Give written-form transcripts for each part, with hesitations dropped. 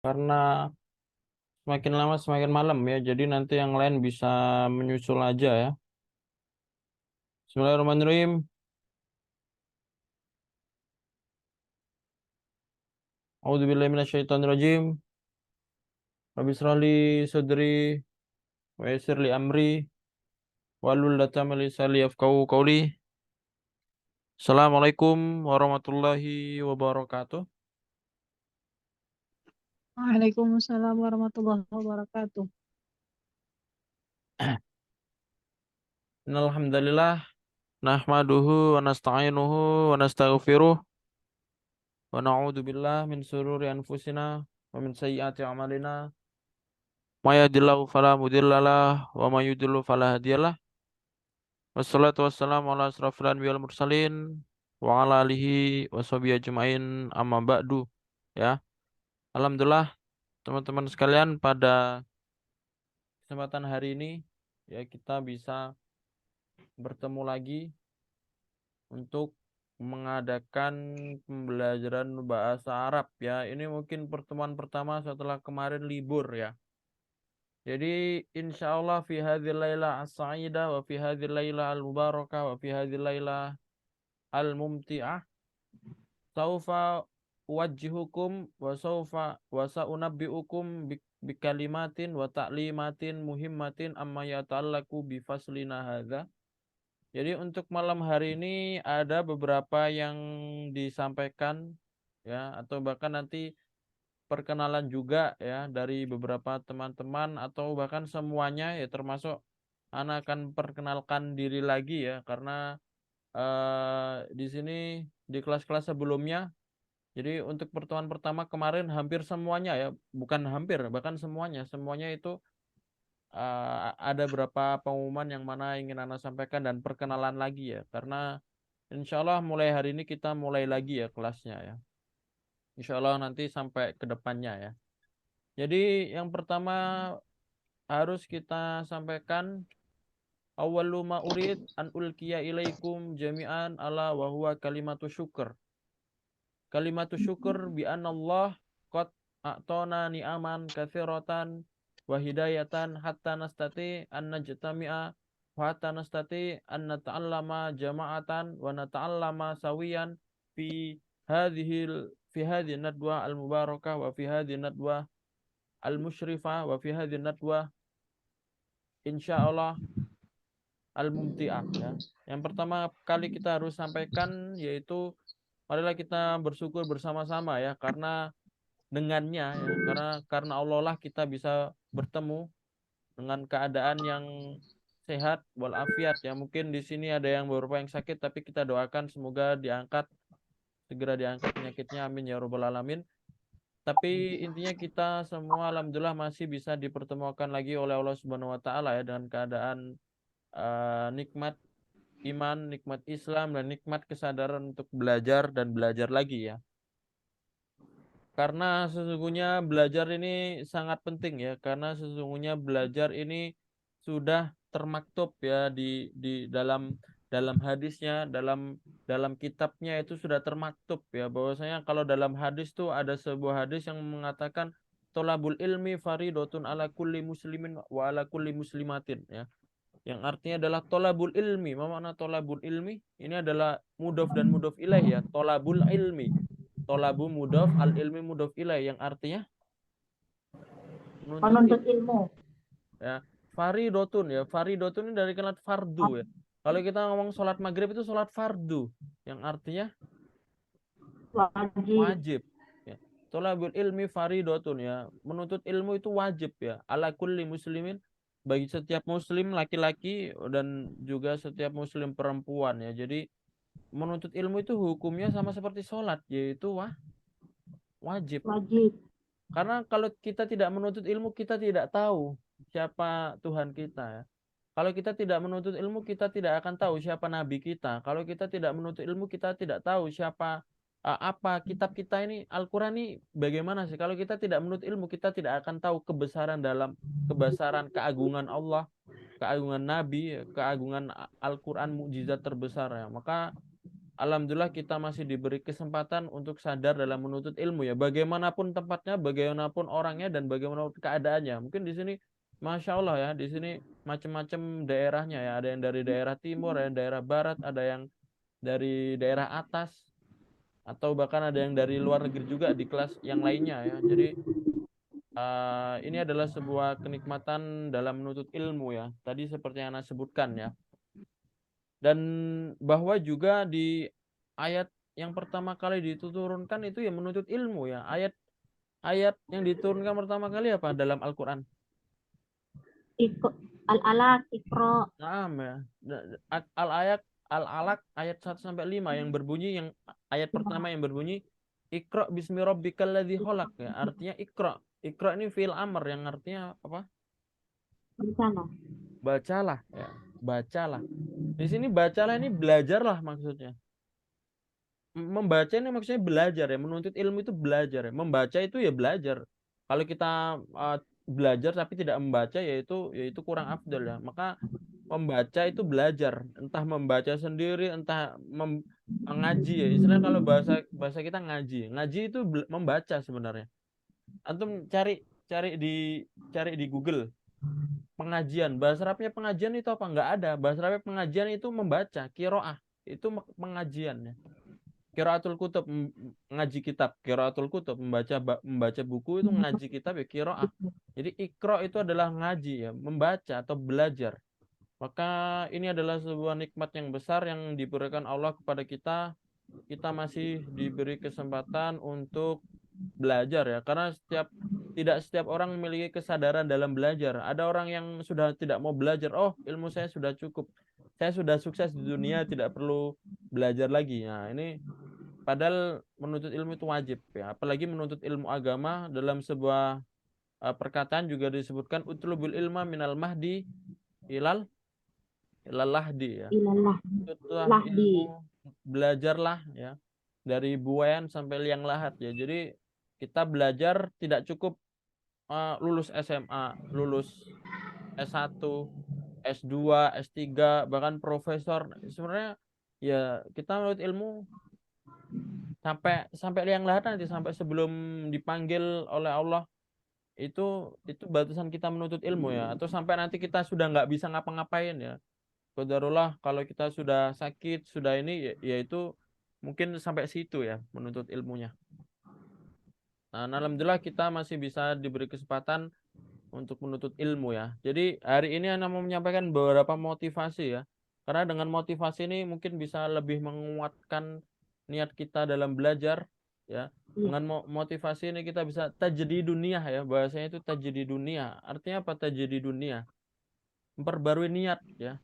karena semakin lama semakin malam ya. Jadi nanti yang lain bisa menyusul aja ya. Bismillahirrahmanirrahim. A'udzubillahi minasyaitonirrajim. Rabbi israh li sadri wa yassir li amri wahlul 'uqdatam min lisani yafqahu qawli. Assalamualaikum warahmatullahi wabarakatuh. Waalaikumsalam warahmatullahi wabarakatuh. Innal hamdalillah nahmaduhu wa nasta'inuhu wa nastaghfiruh wa na'udzu billahi min shururi anfusina wa min sayyiati a'malina. May yahdihillahu fala mudhillalah wa may yudhlil fala hadiyalah. Wassalatu wassalamu ala asrofil anbiya'i wal mursalin wa ala alihi washabihi ajmain amma ba'du. Ya, alhamdulillah teman-teman sekalian, pada kesempatan hari ini ya kita bisa bertemu lagi untuk mengadakan pembelajaran bahasa Arab ya. Ini mungkin pertemuan pertama setelah kemarin libur ya. Jadi insya Allah fi hadhil laila as-sa'idah wa fi hadhil laila al-mubarakah wa fi hadhil laila al-mumti'ah saufa uwajjihukum wa saufa wa sa'unabbi'ukum bikalimatin wa ta'limatin muhimmatin amma yata'allaku bi faslina hadza. Jadi untuk malam hari ini ada beberapa yang disampaikan ya, atau bahkan nanti perkenalan juga ya dari beberapa teman-teman atau bahkan semuanya ya, termasuk anak akan perkenalkan diri lagi ya, karena di sini di kelas-kelas sebelumnya, jadi untuk pertemuan pertama kemarin hampir semuanya ya, bukan hampir, bahkan semuanya itu ada beberapa pengumuman yang mana ingin Anda sampaikan dan perkenalan lagi ya, karena insya Allah mulai hari ini kita mulai lagi ya kelasnya ya, insya Allah nanti sampai ke depannya ya. Jadi yang pertama harus kita sampaikan, awwalu ma urid an ulkiya ilaikum jami'an ala wa huwa kalimatu syukur. Kalimatu syukur bi Allah qad a'tona ni'aman katsiratan wa hidayatan hatta nastati an najtami'a wa hatta nastati an nata'allama jama'atan wa nata'allama sawiyan fi hadhihi nadwa al mubarakah wa fi hadhihi nadwa al musyrifah wa fi hadhihi nadwa insyaallah al mumti'ah ya. Yang pertama kali kita harus sampaikan yaitu, marilah kita bersyukur bersama-sama ya, karena dengannya ya, karena Allah lah kita bisa bertemu dengan keadaan yang sehat walafiat ya. Mungkin di sini ada yang beberapa yang sakit, tapi kita doakan semoga segera diangkat penyakitnya, amin ya rabbal alamin. Tapi intinya kita semua alhamdulillah masih bisa dipertemukan lagi oleh Allah Subhanahu wa taala ya, dengan keadaan nikmat iman, nikmat Islam, dan nikmat kesadaran untuk belajar dan belajar lagi ya. Karena sesungguhnya belajar ini sangat penting ya, karena sesungguhnya belajar ini sudah termaktub ya di dalam hadisnya, dalam kitabnya itu sudah termaktub ya, bahwasanya kalau dalam hadis tuh ada sebuah hadis yang mengatakan tolabul ilmi faridotun ala kulli muslimin wa ala kulli muslimatin ya, yang artinya adalah tolabul ilmi. Apa makna tolabul ilmi? Ini adalah mudhof dan mudhof ilaih ya, tolabul ilmi. Tolabu mudhof, al ilmi mudhof ilaih, yang artinya menuntut Menuntut ilmu. ya. Faridotun ya, faridotun ini dari kalimat fardu ya. Kalau kita ngomong sholat maghrib itu sholat fardu, yang artinya Wajib. wajib ya. Tolabul ilmi faridotun ya, menuntut ilmu itu wajib ya, ala kulli muslimin, bagi setiap muslim laki-laki dan juga setiap muslim perempuan ya. Jadi menuntut ilmu itu hukumnya sama seperti sholat, yaitu wajib. Wajib. Karena kalau kita tidak menuntut ilmu, kita tidak tahu siapa Tuhan kita ya. Kalau kita tidak menuntut ilmu, kita tidak akan tahu siapa nabi kita. Kalau kita tidak menuntut ilmu, kita tidak tahu siapa apa kitab kita ini, Al-Qur'an ini bagaimana sih. Kalau kita tidak menuntut ilmu, kita tidak akan tahu kebesaran keagungan Allah, keagungan nabi, keagungan Al-Qur'an, mukjizat terbesar ya. Maka alhamdulillah kita masih diberi kesempatan untuk sadar dalam menuntut ilmu ya. Bagaimanapun tempatnya, bagaimanapun orangnya dan bagaimanapun keadaannya. Mungkin di sini Masya Allah ya, di sini macam-macam daerahnya ya. Ada yang dari daerah timur, ada yang daerah barat, ada yang dari daerah atas, atau bahkan ada yang dari luar negeri juga di kelas yang lainnya ya. Jadi ini adalah sebuah kenikmatan dalam menuntut ilmu ya. Tadi seperti yang Anda sebutkan ya. Dan bahwa juga di ayat yang pertama kali diturunkan itu ya menuntut ilmu ya. Ayat yang diturunkan pertama kali apa dalam Al-Qur'an? Ikro, al-alaq, ikro. Naam ya. Al-ayat Al-Alaq ayat 1 sampai 5 yang berbunyi yang ayat pertama yang berbunyi Iqra bismi rabbikal ladzi khalaq ya. Artinya Iqra. Iqra ini fi'il amr yang artinya apa? Bencana. Bacalah ya. Bacalah. Di sini bacalah ini belajarlah maksudnya. Membaca ini maksudnya belajar ya, menuntut ilmu itu belajar ya, membaca itu ya belajar. Kalau kita belajar tapi tidak membaca yaitu kurang afdol ya. Maka membaca itu belajar, entah membaca sendiri, entah mengaji ya. Istilahnya kalau bahasa bahasa kita ngaji, ngaji itu membaca sebenarnya. Antum cari di Google pengajian, bahasa Arabnya pengajian itu apa? Nggak ada. Bahasa Arabnya pengajian itu membaca, qiraah itu pengajian ya. Qiraatul kutub ngaji kitab, qiraatul kutub membaca buku itu ngaji kitab ya qiraah. Jadi ikra itu adalah ngaji ya, membaca atau belajar. Maka ini adalah sebuah nikmat yang besar yang diberikan Allah kepada kita. Kita masih diberi kesempatan untuk belajar ya, karena tidak setiap orang memiliki kesadaran dalam belajar. Ada orang yang sudah tidak mau belajar, oh ilmu saya sudah cukup, saya sudah sukses di dunia, tidak perlu belajar lagi. Nah ini padahal menuntut ilmu itu wajib ya, apalagi menuntut ilmu agama. Dalam sebuah perkataan juga disebutkan utlubul ilma minal mahdi ilal lahdi ya. Ilallah. Tutlah Lahdi. ilmu, belajarlah ya dari buayan sampai liang lahat ya. Jadi kita belajar tidak cukup lulus SMA, lulus S1, S2, S3, bahkan profesor. Sebenarnya ya kita menuntut ilmu sampai sampai liang lahat nanti, sampai sebelum dipanggil oleh Allah. Itu batasan kita menuntut ilmu ya, atau sampai nanti kita sudah nggak bisa ngapa-ngapain ya. Qadarullah kalau kita sudah sakit, sudah ini ya itu mungkin sampai situ ya menuntut ilmunya. Nah, alhamdulillah kita masih bisa diberi kesempatan untuk menuntut ilmu ya. Jadi hari ini Ana mau menyampaikan beberapa motivasi ya. Karena dengan motivasi ini mungkin bisa lebih menguatkan niat kita dalam belajar ya. Dengan motivasi ini kita bisa tajdi dunia ya. Bahasanya itu tajdi dunia. Artinya apa tajdi dunia? Memperbarui niat ya.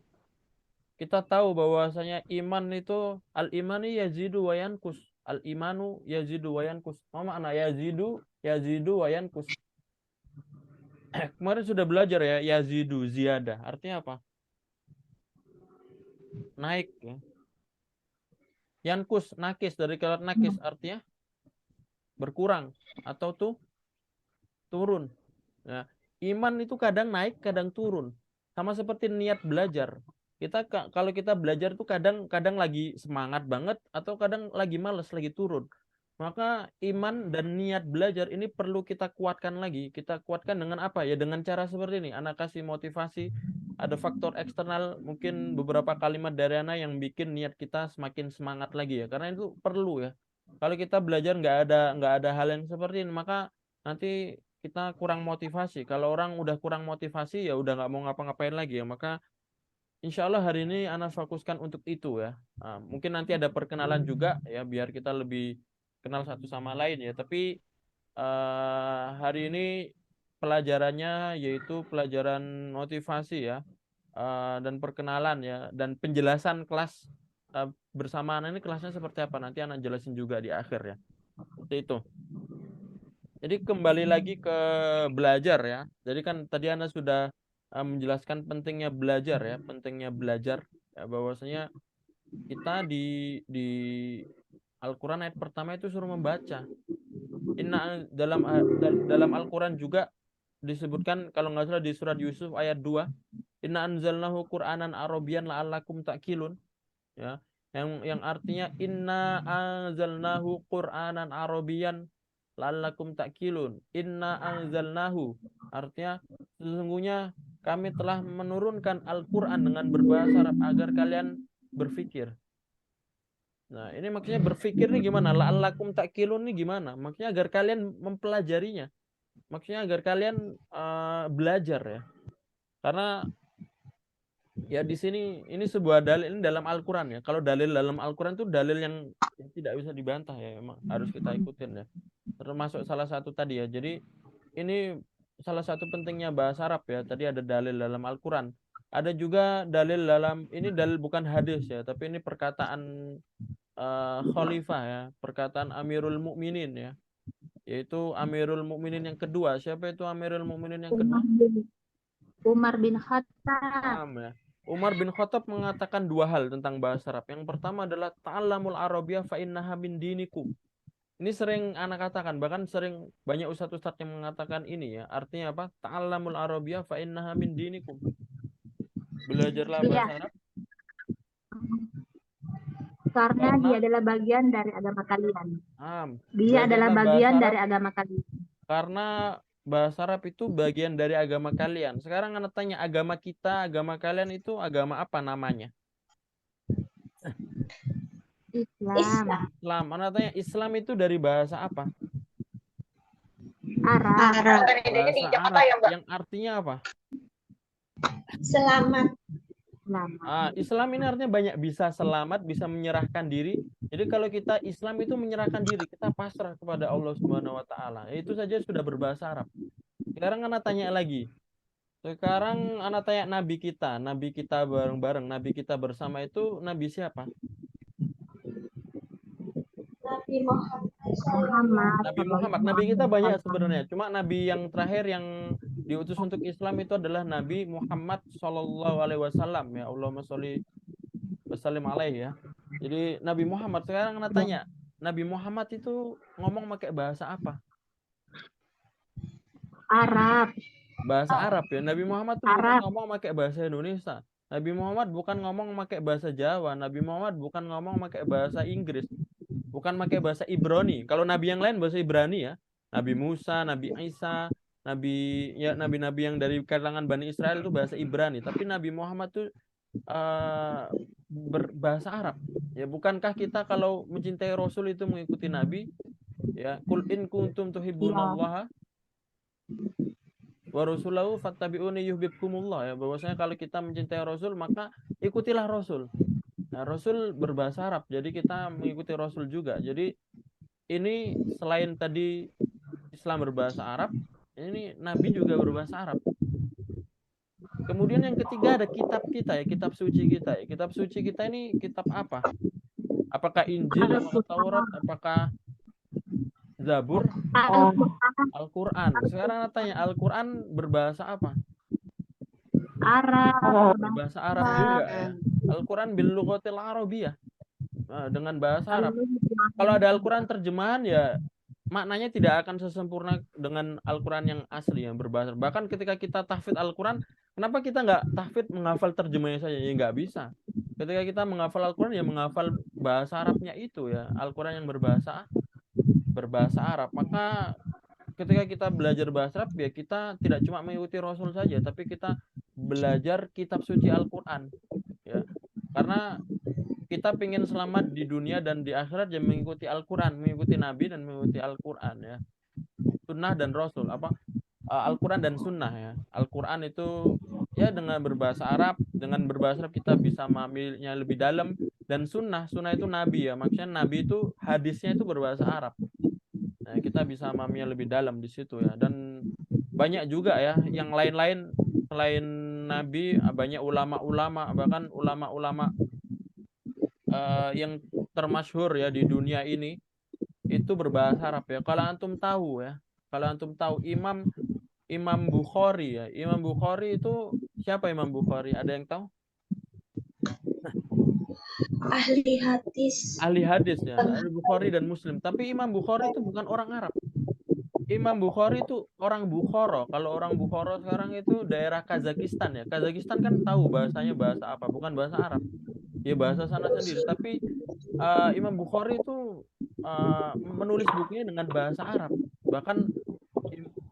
Kita tahu bahwasanya iman itu al-imani yazidu wa yankus. Al-imanu yazidu wa yankus. Apa makna yazidu wa yankus? Kemarin sudah belajar ya, yazidu ziyadah. Artinya apa? Naik ya. Yankus nakis, dari kalimat nakis artinya berkurang atau turun. Nah, iman itu kadang naik, kadang turun. Sama seperti niat belajar. Kalau kita belajar tuh kadang lagi semangat banget atau kadang lagi males, lagi turun. Maka iman dan niat belajar ini perlu kita kuatkan lagi. Kita kuatkan dengan apa? Ya dengan cara seperti ini. Anak kasih motivasi, ada faktor eksternal, mungkin beberapa kalimat dari anak yang bikin niat kita semakin semangat lagi ya. Karena itu perlu ya. Kalau kita belajar nggak ada hal yang seperti ini, maka nanti kita kurang motivasi. Kalau orang udah kurang motivasi ya udah nggak mau ngapa-ngapain lagi ya. Maka insya Allah hari ini anak fokuskan untuk itu ya. Nah, mungkin nanti ada perkenalan juga ya biar kita lebih kenal satu sama lain ya. Tapi hari ini pelajarannya yaitu pelajaran motivasi ya, dan perkenalan ya, dan penjelasan kelas bersama anak ini kelasnya seperti apa nanti anak jelasin juga di akhir ya. Seperti itu. Jadi kembali lagi ke belajar ya. Jadi kan tadi Anda sudah menjelaskan pentingnya belajar ya, pentingnya belajar ya, bahwasanya kita di Al-Qur'an ayat pertama itu suruh membaca. Dalam Al-Qur'an juga disebutkan kalau nggak salah di surat Yusuf ayat 2, Inna anzalnahu Qur'anan Arabiyyan la'allakum ta'qilun ya. yang artinya inna anzalnahu Qur'anan Arabian la'allakum ta'qilun. Inna anzalnahu artinya sesungguhnya kami telah menurunkan Al-Qur'an dengan berbahasa Arab agar kalian berpikir. Nah, ini maksudnya berpikir nih gimana? La'allakum ta'qilun nih gimana? Maksudnya agar kalian mempelajarinya. Maksudnya agar kalian belajar ya. Karena ya di sini ini sebuah dalil ini dalam Al-Qur'an ya. Kalau dalil dalam Al-Qur'an itu dalil yang tidak bisa dibantah ya, memang harus kita ikutin ya. Termasuk salah satu tadi ya. Jadi ini salah satu pentingnya bahasa Arab ya. Tadi ada dalil dalam Al-Qur'an. Ada juga dalil dalam ini dalil bukan hadis ya, tapi ini perkataan khalifah ya, perkataan Amirul Mukminin ya. Yaitu Amirul Mukminin yang kedua. Siapa itu Amirul Mukminin yang kedua? Umar bin Khattab. Ya. Umar bin Khattab mengatakan dua hal tentang bahasa Arab. Yang pertama adalah ta'allamul Arabiyyah fa innaha min dinikum. Ini sering anak katakan, bahkan sering banyak ustadz-ustadz yang mengatakan ini ya. Artinya apa? Ta'allamul Arabiyyah fa innaha min dinikum. Belajarlah bahasa Arab. Karena dia adalah bagian dari agama kalian. Dia Belajarlah adalah bahasa bagian Arab dari agama kalian. karena bahasa Arab itu bagian dari agama kalian. Sekarang anak tanya, agama kita, agama kalian itu agama apa namanya? Islam. Islam. Anak tanya, Islam itu dari bahasa apa? Arab. Bahasa Arab yang artinya apa? Selamat. Islam ini artinya banyak, bisa selamat, bisa menyerahkan diri. Jadi kalau kita Islam itu menyerahkan diri, kita pasrah kepada Allah Subhanahu wa taala. Itu saja sudah berbahasa Arab. Sekarang anak tanya lagi. Sekarang anak tanya nabi kita bareng-bareng, nabi kita bersama itu nabi siapa? Nabi Muhammad. Nabi Muhammad. Nabi kita banyak sebenarnya. Cuma nabi yang terakhir yang diutus untuk Islam itu adalah Nabi Muhammad Shallallahu Alaihi Wasallam ya. Allahumma sholli wasallim alaihi ya. Jadi Nabi Muhammad. Sekarang anak tanya, Nabi Muhammad itu ngomong pakai bahasa apa? Arab. Bahasa Arab ya. Nabi Muhammad itu bukan ngomong pakai bahasa Indonesia. Nabi Muhammad bukan ngomong pakai bahasa Jawa. Nabi Muhammad bukan ngomong pakai bahasa Inggris. Bukan pakai bahasa Ibrani. Kalau nabi yang lain bahasa Ibrani ya. Nabi Musa, Nabi Isa, nabi-nabi yang dari kalangan Bani Israel itu bahasa Ibrani. Tapi Nabi Muhammad itu berbahasa Arab. Ya, bukankah kita kalau mencintai Rasul itu mengikuti Nabi? Ya, qul in kuntum tuhibbunallaha wa rasulahu fattabi'uni yuhibbukumullah ya. Bahwasanya kalau kita mencintai Rasul maka ikutilah Rasul. Nah, Rasul berbahasa Arab, jadi kita mengikuti Rasul juga. Jadi ini selain tadi Islam berbahasa Arab, ini Nabi juga berbahasa Arab. Kemudian yang ketiga ada kitab kita ya, kitab suci kita ya. Kitab suci kita ini kitab apa? Apakah Injil, apakah Taurat, apakah Zabur? Al-Quran. Sekarang tanya, Al-Quran berbahasa apa? Arab. Berbahasa Arab juga ya. Al-Quran bil lughatil arabiyyah. Dengan bahasa Arab. Kalau ada Al-Quran terjemahan ya maknanya tidak akan sesempurna dengan Al-Quran yang asli yang berbahasa. Bahkan ketika kita tahfidz Al-Quran, kenapa kita nggak tahfidz menghafal terjemahnya saja? Ya nggak bisa. Ketika kita menghafal Al-Quran ya menghafal bahasa Arabnya itu ya. Al-Quran yang berbahasa Arab. Maka ketika kita belajar bahasa Arab ya kita tidak cuma mengikuti Rasul saja, tapi kita belajar kitab suci Al-Quran ya. Karena kita ingin selamat di dunia dan di akhirat ya mengikuti Al-Quran, mengikuti Nabi dan mengikuti Al-Quran ya. Sunnah dan Rasul Al-Quran dan Sunnah ya. Al-Quran itu ya dengan berbahasa Arab, dengan berbahasa Arab kita bisa memahaminya lebih dalam. Dan Sunnah itu Nabi ya. Maksudnya Nabi itu hadisnya itu berbahasa Arab. Nah, kita bisa memahaminya lebih dalam di situ ya. Dan banyak juga ya yang lain-lain selain Nabi, banyak ulama-ulama, bahkan ulama-ulama yang termasyhur ya di dunia ini itu berbahasa Arab ya. Kalau antum tahu ya, Imam Bukhari ya. Imam Bukhari itu siapa Imam Bukhari? Ada yang tahu? Ahli hadis. Ahli hadis ya. Bukhari dan Muslim. Tapi Imam Bukhari itu bukan orang Arab. Imam Bukhari itu orang Bukhara. Kalau orang Bukhara sekarang itu daerah Kazakhstan ya. Kazakhstan kan tahu bahasanya bahasa apa, bukan bahasa Arab. Ya bahasa sana sendiri. Tapi Imam Bukhari itu menulis bukunya dengan bahasa Arab. Bahkan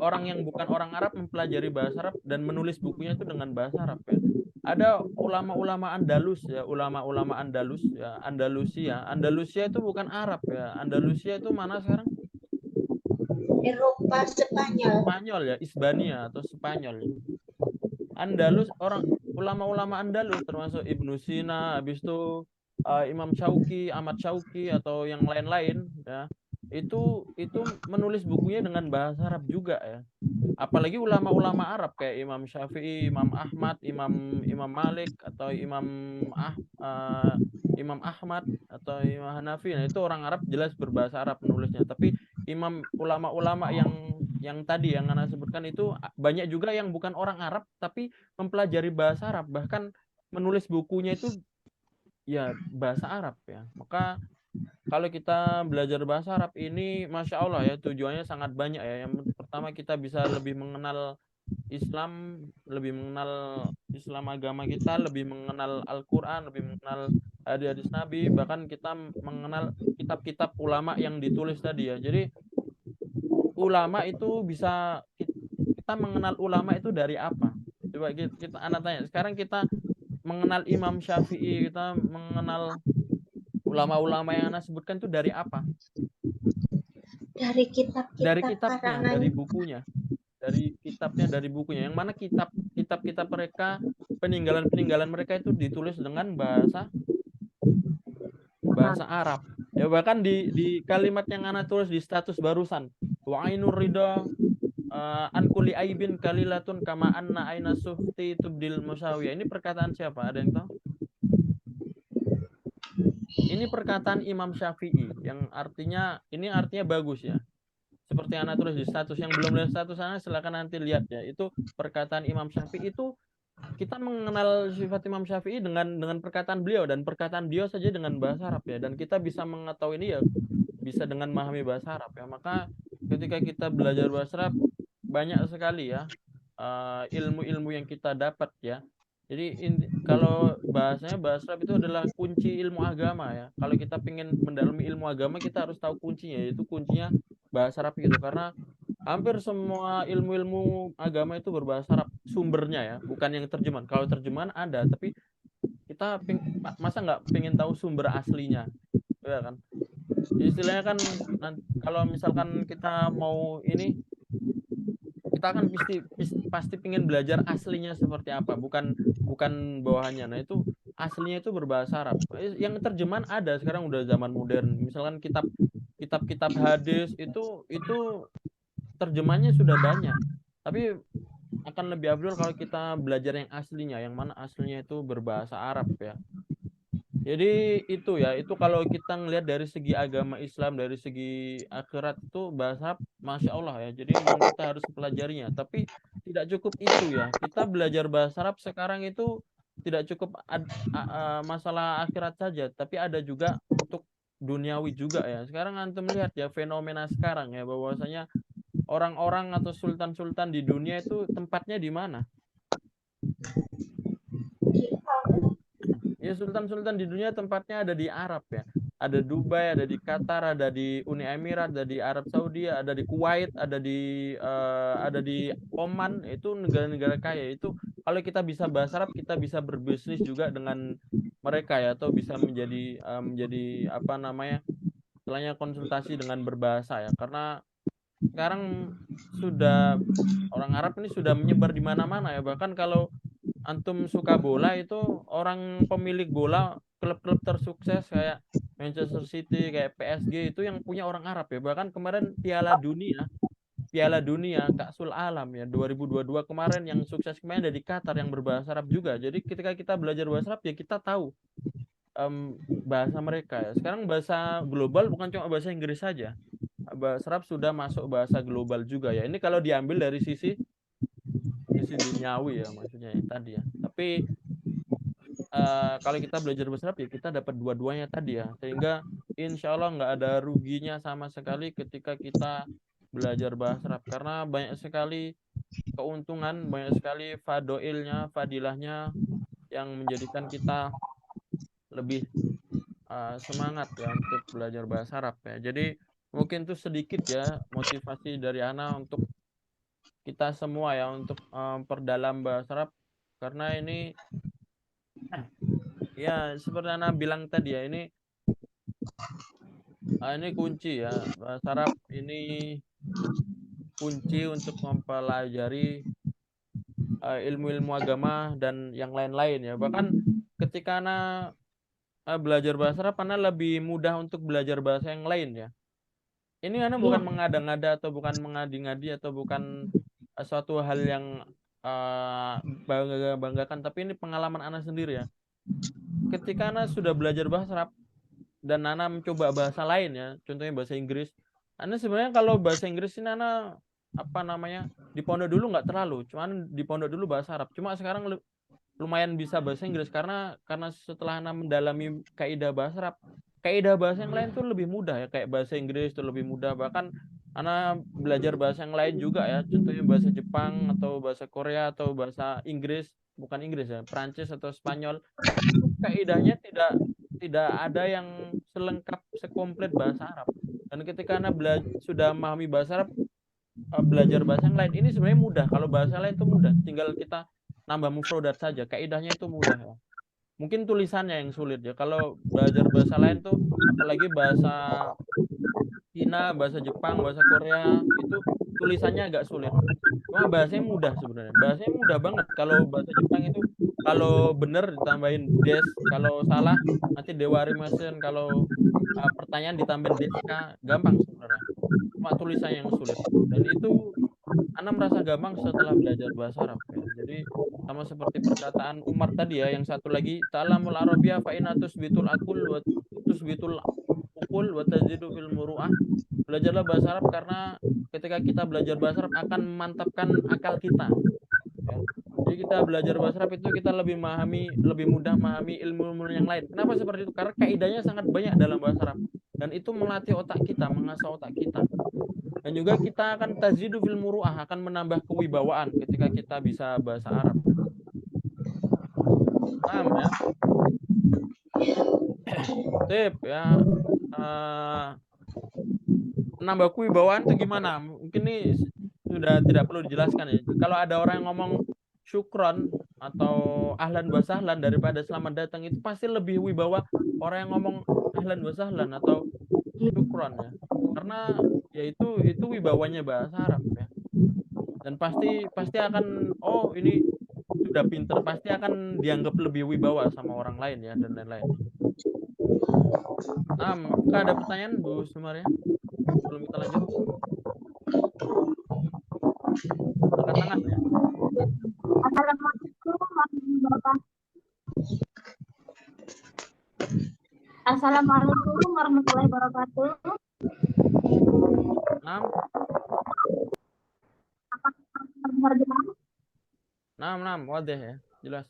orang yang bukan orang Arab mempelajari bahasa Arab dan menulis bukunya itu dengan bahasa Arab ya. Ada ulama-ulama Andalus ya, ulama-ulama Andalus ya, Andalusia. Andalusia itu bukan Arab ya. Andalusia itu mana sekarang? Eropa, Spanyol. Spanyol ya, Hispania atau Spanyol. Andalus orang ulama-ulama Andalus termasuk Ibnu Sina, habis itu Imam Syauqi, Ahmad Syauqi atau yang lain-lain ya. Itu menulis bukunya dengan bahasa Arab juga ya. Apalagi ulama-ulama Arab kayak Imam Syafi'i, Imam Ahmad, Imam Malik atau Imam Ahmad atau Imam Hanafi. Nah, itu orang Arab jelas berbahasa Arab menulisnya. Tapi ulama-ulama yang tadi yang Anda sebutkan itu banyak juga yang bukan orang Arab tapi mempelajari bahasa Arab, bahkan menulis bukunya itu ya bahasa Arab ya. Maka kalau kita belajar bahasa Arab ini, Masya Allah ya, tujuannya sangat banyak ya. Yang pertama kita bisa lebih mengenal Islam, lebih mengenal Islam agama kita, lebih mengenal Al-Quran, lebih mengenal hadis-hadis Nabi, bahkan kita mengenal kitab-kitab ulama yang ditulis tadi ya. Jadi ulama itu bisa, kita mengenal ulama itu dari apa? Coba kita anak tanya. Sekarang kita mengenal Imam Syafi'i, kita mengenal ulama-ulama yang Anda sebutkan itu dari apa? Dari Dari kitab-kitab kitabnya, karangan dari bukunya, dari kitabnya, dari bukunya. Yang mana kitab-kitab mereka, peninggalan-peninggalan mereka itu ditulis dengan bahasa Arab. Ya bahkan di kalimat yang Anda tulis di status barusan, wa ainur ridha an kulli aibin kalilatun kama anna aina sufti tubdil musawiyah. Ini perkataan siapa? Ada yang tahu? Ini perkataan Imam Syafi'i yang artinya bagus ya. Seperti yang Anda tulis di status, yang belum lihat status Anda silakan nanti lihat ya. Itu perkataan Imam Syafi'i. Itu kita mengenal sifat Imam Syafi'i dengan perkataan beliau, dan perkataan beliau saja dengan bahasa Arab ya, dan kita bisa mengetahui ini ya bisa dengan memahami bahasa Arab ya. Maka ketika kita belajar bahasa Arab banyak sekali ya ilmu-ilmu yang kita dapat ya. Jadi kalau bahasanya bahasa Arab itu adalah kunci ilmu agama ya. Kalau kita ingin mendalami ilmu agama kita harus tahu kuncinya, yaitu kuncinya bahasa Arab gitu. Karena hampir semua ilmu-ilmu agama itu berbahasa Arab sumbernya ya, bukan yang terjemahan. Kalau terjemahan ada, tapi kita masa nggak pengen tahu sumber aslinya, ya kan? Istilahnya kan kalau misalkan kita mau ini, kita kan pasti pengen belajar aslinya seperti apa, bukan bawahannya. Nah itu aslinya itu berbahasa Arab. Yang terjemahan ada sekarang udah zaman modern. Misalkan kitab hadis itu terjemahnya sudah banyak. Tapi akan lebih afdol kalau kita belajar yang aslinya, yang mana aslinya itu berbahasa Arab ya. Jadi itu ya, itu kalau kita ngelihat dari segi agama Islam, dari segi akhirat itu bahasa Arab, Masya Allah ya. Jadi memang kita harus pelajarinya. Tapi tidak cukup itu ya. Kita belajar bahasa Arab sekarang itu tidak cukup masalah akhirat saja, tapi ada juga untuk duniawi juga ya. Sekarang antum melihat ya fenomena sekarang ya, bahwasanya orang-orang atau sultan-sultan di dunia itu tempatnya di mana? Ya sultan-sultan di dunia tempatnya ada di Arab ya. Ada Dubai, ada di Qatar, ada di Uni Emirat, ada di Arab Saudi, ada di Kuwait, ada di Oman. Itu negara-negara kaya. Itu kalau kita bisa bahasa Arab, kita bisa berbisnis juga dengan mereka ya, atau bisa menjadi apa namanya? Istilahnya konsultasi dengan berbahasa ya. Karena sekarang sudah orang Arab ini sudah menyebar di mana-mana ya. Bahkan kalau antum suka bola itu orang pemilik bola klub-klub tersukses kayak Manchester City, kayak PSG itu yang punya orang Arab ya. Bahkan kemarin Piala Dunia Ka'sul Alam ya 2022 kemarin yang sukses kemarin ada di Qatar yang berbahasa Arab juga. Jadi ketika kita belajar bahasa Arab ya kita tahu bahasa mereka ya. Sekarang bahasa global bukan cuma bahasa Inggris saja. Bahasa Arab sudah masuk bahasa global juga ya. Ini kalau diambil dari sisi duniawi ya maksudnya ya, tadi ya. Tapi kalau kita belajar bahasa Arab ya kita dapat dua-duanya tadi ya. Sehingga insya Allah nggak ada ruginya sama sekali ketika kita belajar bahasa Arab karena banyak sekali keuntungan, banyak sekali fadoilnya, fadilahnya yang menjadikan kita lebih semangat ya untuk belajar bahasa Arab ya. Jadi mungkin itu sedikit ya motivasi dari Ana untuk kita semua ya untuk perdalam bahasa Arab karena ini ya seperti Ana bilang tadi ya ini kunci ya bahasa Arab ini kunci untuk mempelajari ilmu-ilmu agama dan yang lain-lain ya. Bahkan ketika Ana belajar bahasa Arab, Ana lebih mudah untuk belajar bahasa yang lain ya. Ini Ana Iya. bukan mengada-ngada atau bukan mengadi-ngadi atau bukan suatu hal yang banggakan, tapi ini pengalaman Ana sendiri ya. Ketika Ana sudah belajar bahasa Arab dan Ana mencoba bahasa lain ya, contohnya bahasa Inggris. Ana sebenarnya kalau bahasa Inggris ini Ana apa namanya di pondok dulu nggak terlalu, cuman di pondok dulu bahasa Arab. Cuma sekarang lumayan bisa bahasa Inggris karena setelah Ana mendalami kaidah bahasa yang lain tuh lebih mudah ya, kayak bahasa Inggris tuh lebih mudah. Bahkan Ana belajar bahasa yang lain juga ya, contohnya bahasa Jepang atau bahasa Korea atau bahasa Inggris, bukan Inggris ya, Prancis atau Spanyol. Itu kaidahnya tidak ada yang selengkap sekomplit bahasa Arab. Dan ketika Ana sudah memahami bahasa Arab, belajar bahasa yang lain ini sebenarnya mudah. Kalau bahasa lain itu mudah, tinggal kita nambah mufrodat saja. Kaidahnya itu mudah ya. Mungkin tulisannya yang sulit ya. Kalau belajar bahasa lain tuh, apalagi bahasa Cina, bahasa Jepang, bahasa Korea, itu tulisannya agak sulit. Cuma bahasanya mudah sebenarnya. Bahasanya mudah banget. Kalau bahasa Jepang itu, kalau bener ditambahin des, kalau salah nanti dewarimasen, kalau pertanyaan ditambahin deska, gampang sebenarnya. Cuma tulisannya yang sulit. Dan itu Anda merasa gampang setelah belajar bahasa Arab ya. Jadi sama seperti perkataan Umar tadi ya, yang satu lagi, ta'lamul arabiyya fa inna tusbitul akul wa tusbitul ukul wa tazidu fil muru'ah. Belajarlah bahasa Arab karena ketika kita belajar bahasa Arab akan memantapkan akal kita ya. Jadi kita belajar bahasa Arab itu kita lebih mudah memahami ilmu-ilmu yang lain. Kenapa seperti itu? Karena kaidahnya sangat banyak dalam bahasa Arab dan itu melatih otak kita, mengasah otak kita. Dan juga kita akan tazidu fil muru'ah, akan menambah kewibawaan ketika kita bisa bahasa Arab. Paham ya? Tip ya. Menambah kewibawaan itu gimana? Mungkin ini sudah tidak perlu dijelaskan ya. Kalau ada orang yang ngomong syukron atau ahlan wa sahlan daripada selamat datang, itu pasti lebih wibawa orang yang ngomong ahlan wa sahlan atau syukron ya. Karena ya itu wibawanya bahasa Arab ya. Dan pasti akan ini sudah pinter, pasti akan dianggap lebih wibawa sama orang lain ya dan lain-lain. Apakah ada pertanyaan Bu Sumaria sebelum kita lanjut? Angkat tangan ya. Assalamualaikum warahmatullahi wabarakatuh. Naam, wadah ya, jelas.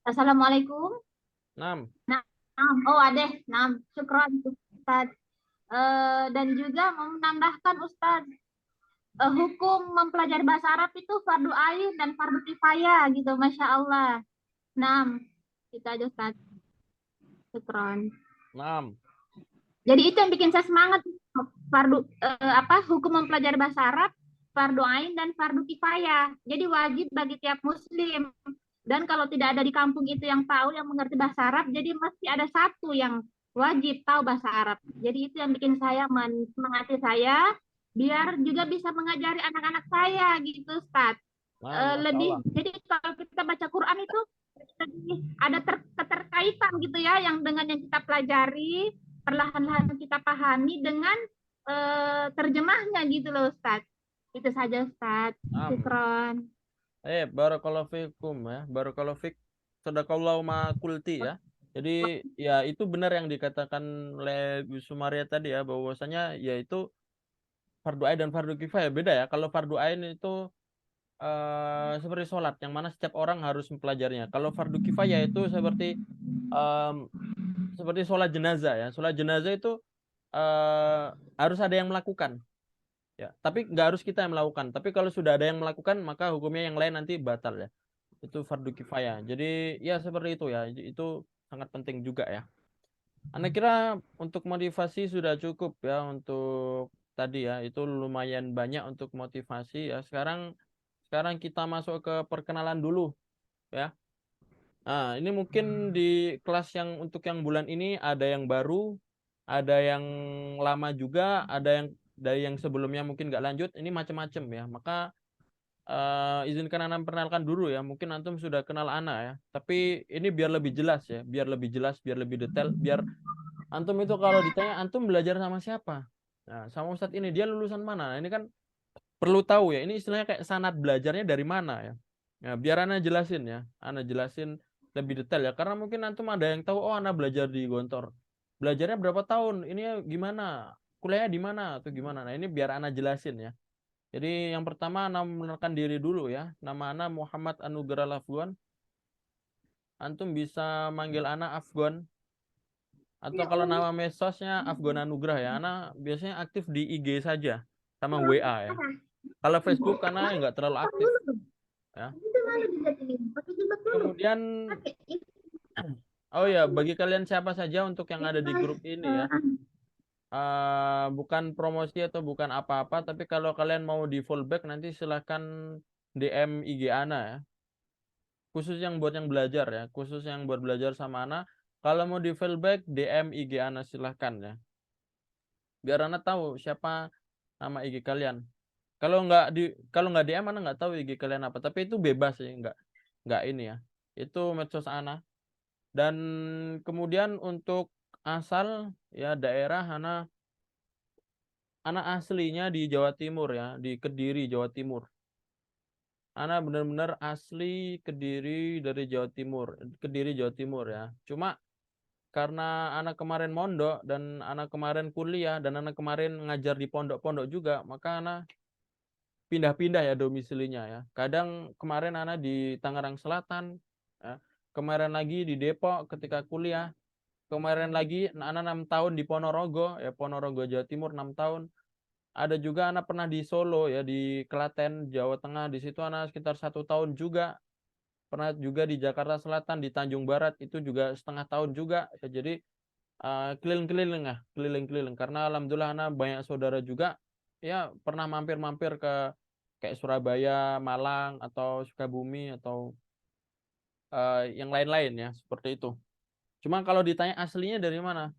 Assalamualaikum. Naam. Oh, ada. Naam. Syukran Ustaz. Dan juga mau menambahkan Ustaz, hukum mempelajari bahasa Arab itu fardu ain dan fardu kifayah gitu, Masya Allah. Naam. Kita aja Ustaz. Syukran. Naam. Jadi itu yang bikin saya semangat. Hukum mempelajari bahasa Arab, fardu ain dan fardu kifayah. Jadi wajib bagi tiap muslim. Dan kalau tidak ada di kampung itu yang tahu, yang mengerti bahasa Arab, jadi mesti ada satu yang wajib tahu bahasa Arab. Jadi itu yang bikin saya semangati saya, biar juga bisa mengajari anak-anak saya gitu, Ustaz. Jadi kalau kita baca Quran itu ada keterkaitan gitu ya, yang dengan yang kita pelajari, perlahan-lahan kita pahami dengan terjemahnya gitu loh, Ustaz. Itu saja, Ustaz. Syukron. Barakallahu fikum ya. Barakallahu fik. Sadaqallahu ma qulti ya. Jadi ya itu benar yang dikatakan oleh Bu Sumaria tadi ya, bahwasanya yaitu fardu ain dan fardu kifayah beda ya. Kalau fardu ain itu seperti sholat yang mana setiap orang harus mempelajarinya. Kalau fardu kifayah itu seperti sholat jenazah ya. Sholat jenazah itu harus ada yang melakukan. Ya, tapi nggak harus kita yang melakukan. Tapi kalau sudah ada yang melakukan, maka hukumnya yang lain nanti batal ya. Itu fardu kifayah. Jadi ya seperti itu ya. Itu sangat penting juga ya. Anda kira untuk motivasi sudah cukup ya untuk tadi ya. Itu lumayan banyak untuk motivasi ya. Sekarang kita masuk ke perkenalan dulu ya. Nah, ini mungkin di kelas yang untuk yang bulan ini ada yang baru, ada yang lama juga, ada yang dari yang sebelumnya mungkin nggak lanjut. Ini macam-macam ya. Maka izinkan Ana perkenalkan dulu ya. Mungkin antum sudah kenal Ana ya. Tapi ini biar lebih jelas ya, biar lebih jelas, biar lebih detail, biar antum itu kalau ditanya antum belajar sama siapa? Nah, sama Ustadz ini dia lulusan mana? Nah, ini kan perlu tahu ya. Ini istilahnya kayak sanad belajarnya dari mana ya. Ya, biar Ana jelasin ya. Ana jelasin lebih detail ya. Karena mungkin antum ada yang tahu, oh Ana belajar di Gontor. Belajarnya berapa tahun? Ini gimana? Kuliahnya di mana atau gimana? Nah, ini biar Ana jelasin ya. Jadi yang pertama Ana mengenalkan diri dulu ya. Nama Ana Muhammad Anugerah Afwan. Antum bisa manggil Ana Afwan. Atau kalau nama medsosnya Afgan Anugrah ya. Ana biasanya aktif di IG saja. Sama WA ya. Kalau Facebook karena nggak terlalu aktif ya. Itu malu dilihatin. Pakai jilbab dulu. Kemudian Pakai itu. oh ya bagi kalian siapa saja untuk yang ada di grup ini ya. Bukan promosi atau bukan apa-apa, tapi kalau kalian mau di fallback nanti silahkan DM IG Ana ya. Khusus yang buat yang belajar ya, khusus yang buat belajar sama Ana. Kalau mau di fallback DM IG Ana silahkan ya. Biar Ana tahu siapa nama IG kalian. Kalau nggak DM Ana nggak tahu IG kalian apa. Tapi itu bebas sih, nggak ini ya. Itu medsos Ana. Dan kemudian untuk asal ya daerah Ana aslinya di Jawa Timur ya, di Kediri, Jawa Timur. Ana benar-benar asli Kediri dari Jawa Timur, Kediri, Jawa Timur ya. Cuma karena anak kemarin mondok dan anak kemarin kuliah dan anak kemarin ngajar di pondok-pondok juga, maka anak pindah-pindah ya domisilinya ya. Kadang kemarin anak di Tangerang Selatan, ya. Kemarin lagi di Depok ketika kuliah, kemarin lagi anak 6 tahun di Ponorogo ya, Ponorogo Jawa Timur 6 tahun. Ada juga anak pernah di Solo ya, di Klaten Jawa Tengah, di situ anak sekitar 1 tahun juga. Pernah juga di Jakarta Selatan, di Tanjung Barat itu juga setengah tahun juga ya. Jadi keliling-keliling ya, keliling-keliling karena alhamdulillah anak banyak saudara juga ya, pernah mampir-mampir ke kayak Surabaya, Malang atau Sukabumi atau yang lain-lain ya, seperti itu. Cuma kalau ditanya aslinya dari mana?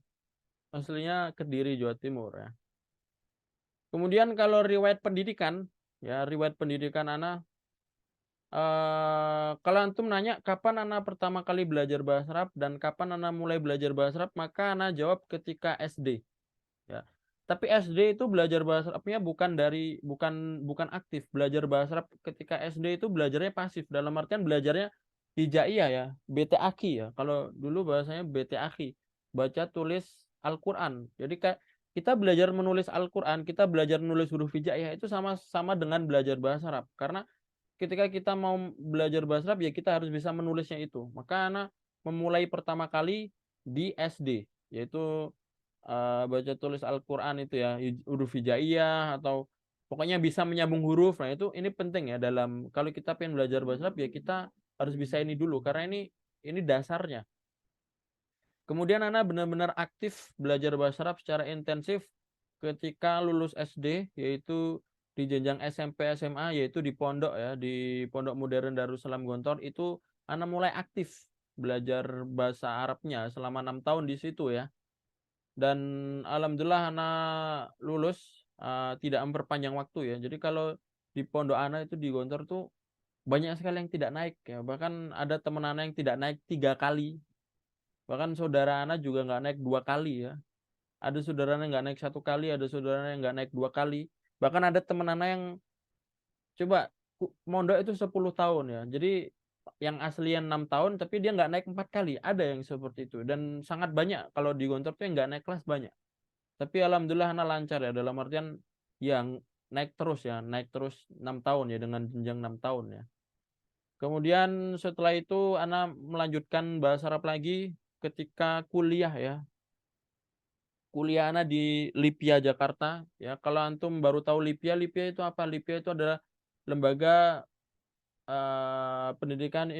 Aslinya Kediri, Jawa Timur ya. Kemudian kalau riwayat pendidikan, ya riwayat pendidikan Ana, kalau antum nanya kapan Ana pertama kali belajar bahasa Arab dan kapan Ana mulai belajar bahasa Arab, maka Ana jawab ketika SD. Ya. Tapi SD itu belajar bahasa Arabnya bukan bukan aktif. Belajar bahasa Arab ketika SD itu belajarnya pasif. Dalam artian belajarnya hijaiyah ya, BT-aki ya. Kalau dulu bahasanya BT-aki, baca tulis Al-Qur'an. Jadi kayak kita belajar menulis Al-Qur'an, kita belajar menulis huruf hijaiyah itu sama dengan belajar bahasa Arab. Karena ketika kita mau belajar bahasa Arab ya kita harus bisa menulisnya itu. Maka anak memulai pertama kali di SD, yaitu baca tulis Al-Qur'an itu ya, huruf hijaiyah atau pokoknya bisa menyambung huruf. Nah, itu ini penting ya dalam kalau kita pengen belajar bahasa Arab ya kita harus bisa ini dulu karena ini dasarnya. Kemudian Ana benar-benar aktif belajar bahasa Arab secara intensif ketika lulus SD, yaitu di jenjang SMP SMA, yaitu di pondok ya, di Pondok Modern Darussalam Gontor itu Ana mulai aktif belajar bahasa Arabnya selama 6 tahun di situ ya. Dan alhamdulillah Ana lulus tidak memperpanjang waktu ya. Jadi kalau di pondok Ana itu di Gontor tuh banyak sekali yang tidak naik ya. Bahkan ada teman Ana yang tidak naik 3 kali. Bahkan saudara Ana juga nggak naik 2 kali ya. Ada saudara yang nggak naik 1 kali, ada saudara yang nggak naik 2 kali. Bahkan ada teman Ana yang coba mondok itu 10 tahun ya. Jadi yang aslian 6 tahun tapi dia nggak naik 4 kali. Ada yang seperti itu. Dan sangat banyak kalau di Gontor tuh yang nggak naik kelas banyak. Tapi alhamdulillah Ana lancar ya dalam artian yang naik terus ya, naik terus 6 tahun ya dengan jenjang 6 tahun ya. Kemudian setelah itu Ana melanjutkan bahasa Arab lagi ketika kuliah ya. kuliah Ana di Lipia Jakarta ya. Kalau antum baru tahu Lipia, Lipia itu apa? Lipia itu adalah lembaga pendidikan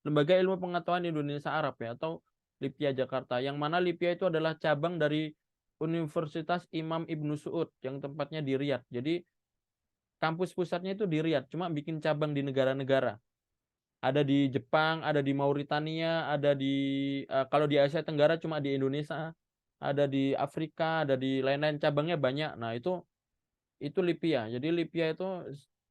lembaga ilmu pengetahuan Indonesia Arab ya, atau Lipia Jakarta, yang mana Lipia itu adalah cabang dari Universitas Imam Ibnu Saud yang tempatnya di Riyadh. Jadi kampus pusatnya itu di Riyadh, cuma bikin cabang di negara-negara. Ada di Jepang, ada di Mauritania, ada di kalau di Asia Tenggara cuma di Indonesia, ada di Afrika, ada di lain-lain, cabangnya banyak. Nah, itu Lipia. Jadi Lipia itu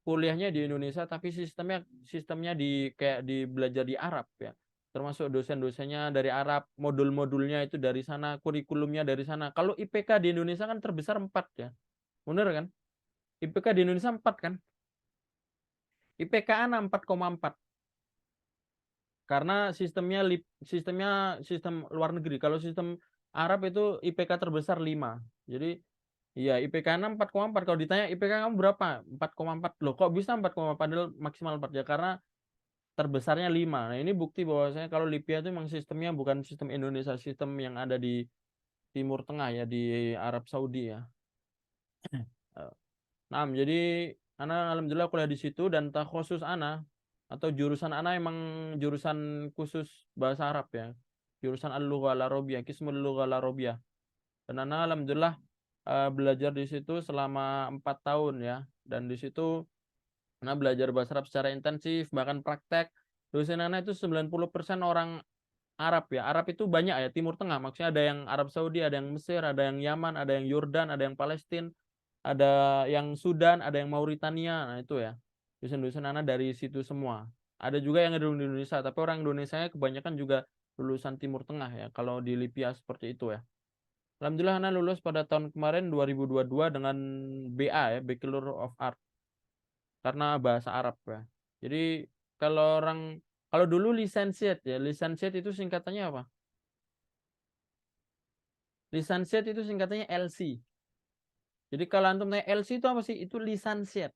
kuliahnya di Indonesia tapi sistemnya di kayak di belajar di Arab ya. Termasuk dosen-dosennya dari Arab, modul-modulnya itu dari sana, kurikulumnya dari sana. Kalau IPK di Indonesia kan terbesar 4 ya. Bener kan? IPK di Indonesia 4 kan? IPK anak 4,4. Karena sistem luar negeri. Kalau sistem Arab itu IPK terbesar 5. Jadi iya, IPK 6 4,4. Kalau ditanya IPK kamu berapa? 4,4. Loh, kok bisa 4,4 padahal maksimal 4 ya? Karena terbesarnya 5. Nah, ini bukti bahwasanya kalau Libya itu memang sistemnya bukan sistem Indonesia, sistem yang ada di Timur Tengah ya, di Arab Saudi ya. Nah, jadi Ana alhamdulillah kuliah di situ, dan khusus Ana atau jurusan Ana emang jurusan khusus bahasa Arab ya. Jurusan Al-Lugha Al-Arabiyah, Qismul Lugha Al-Arabiyah. Dan Ana alhamdulillah belajar di situ selama 4 tahun ya. Dan di situ Ana belajar bahasa Arab secara intensif, bahkan praktek. Dosen Ana itu 90% orang Arab ya. Arab itu banyak ya, Timur Tengah. Maksudnya ada yang Arab Saudi, ada yang Mesir, ada yang Yaman, ada yang Yordan, ada yang Palestina, ada yang Sudan, ada yang Mauritania. Nah, itu ya. Dosen-dosen Ana dari situ semua. Ada juga yang dari Indonesia, tapi orang Indonesia kebanyakan juga lulusan Timur Tengah ya. Kalau di Libya seperti itu ya. Alhamdulillah Ana lulus pada tahun kemarin 2022 dengan BA ya, Bachelor of Art, karena bahasa Arab ya. Jadi kalau dulu lisensiat ya, lisensiat itu singkatannya apa? Lisensiat itu singkatannya LC. Jadi kalau antum tanya LC itu apa sih? Itu lisensiat.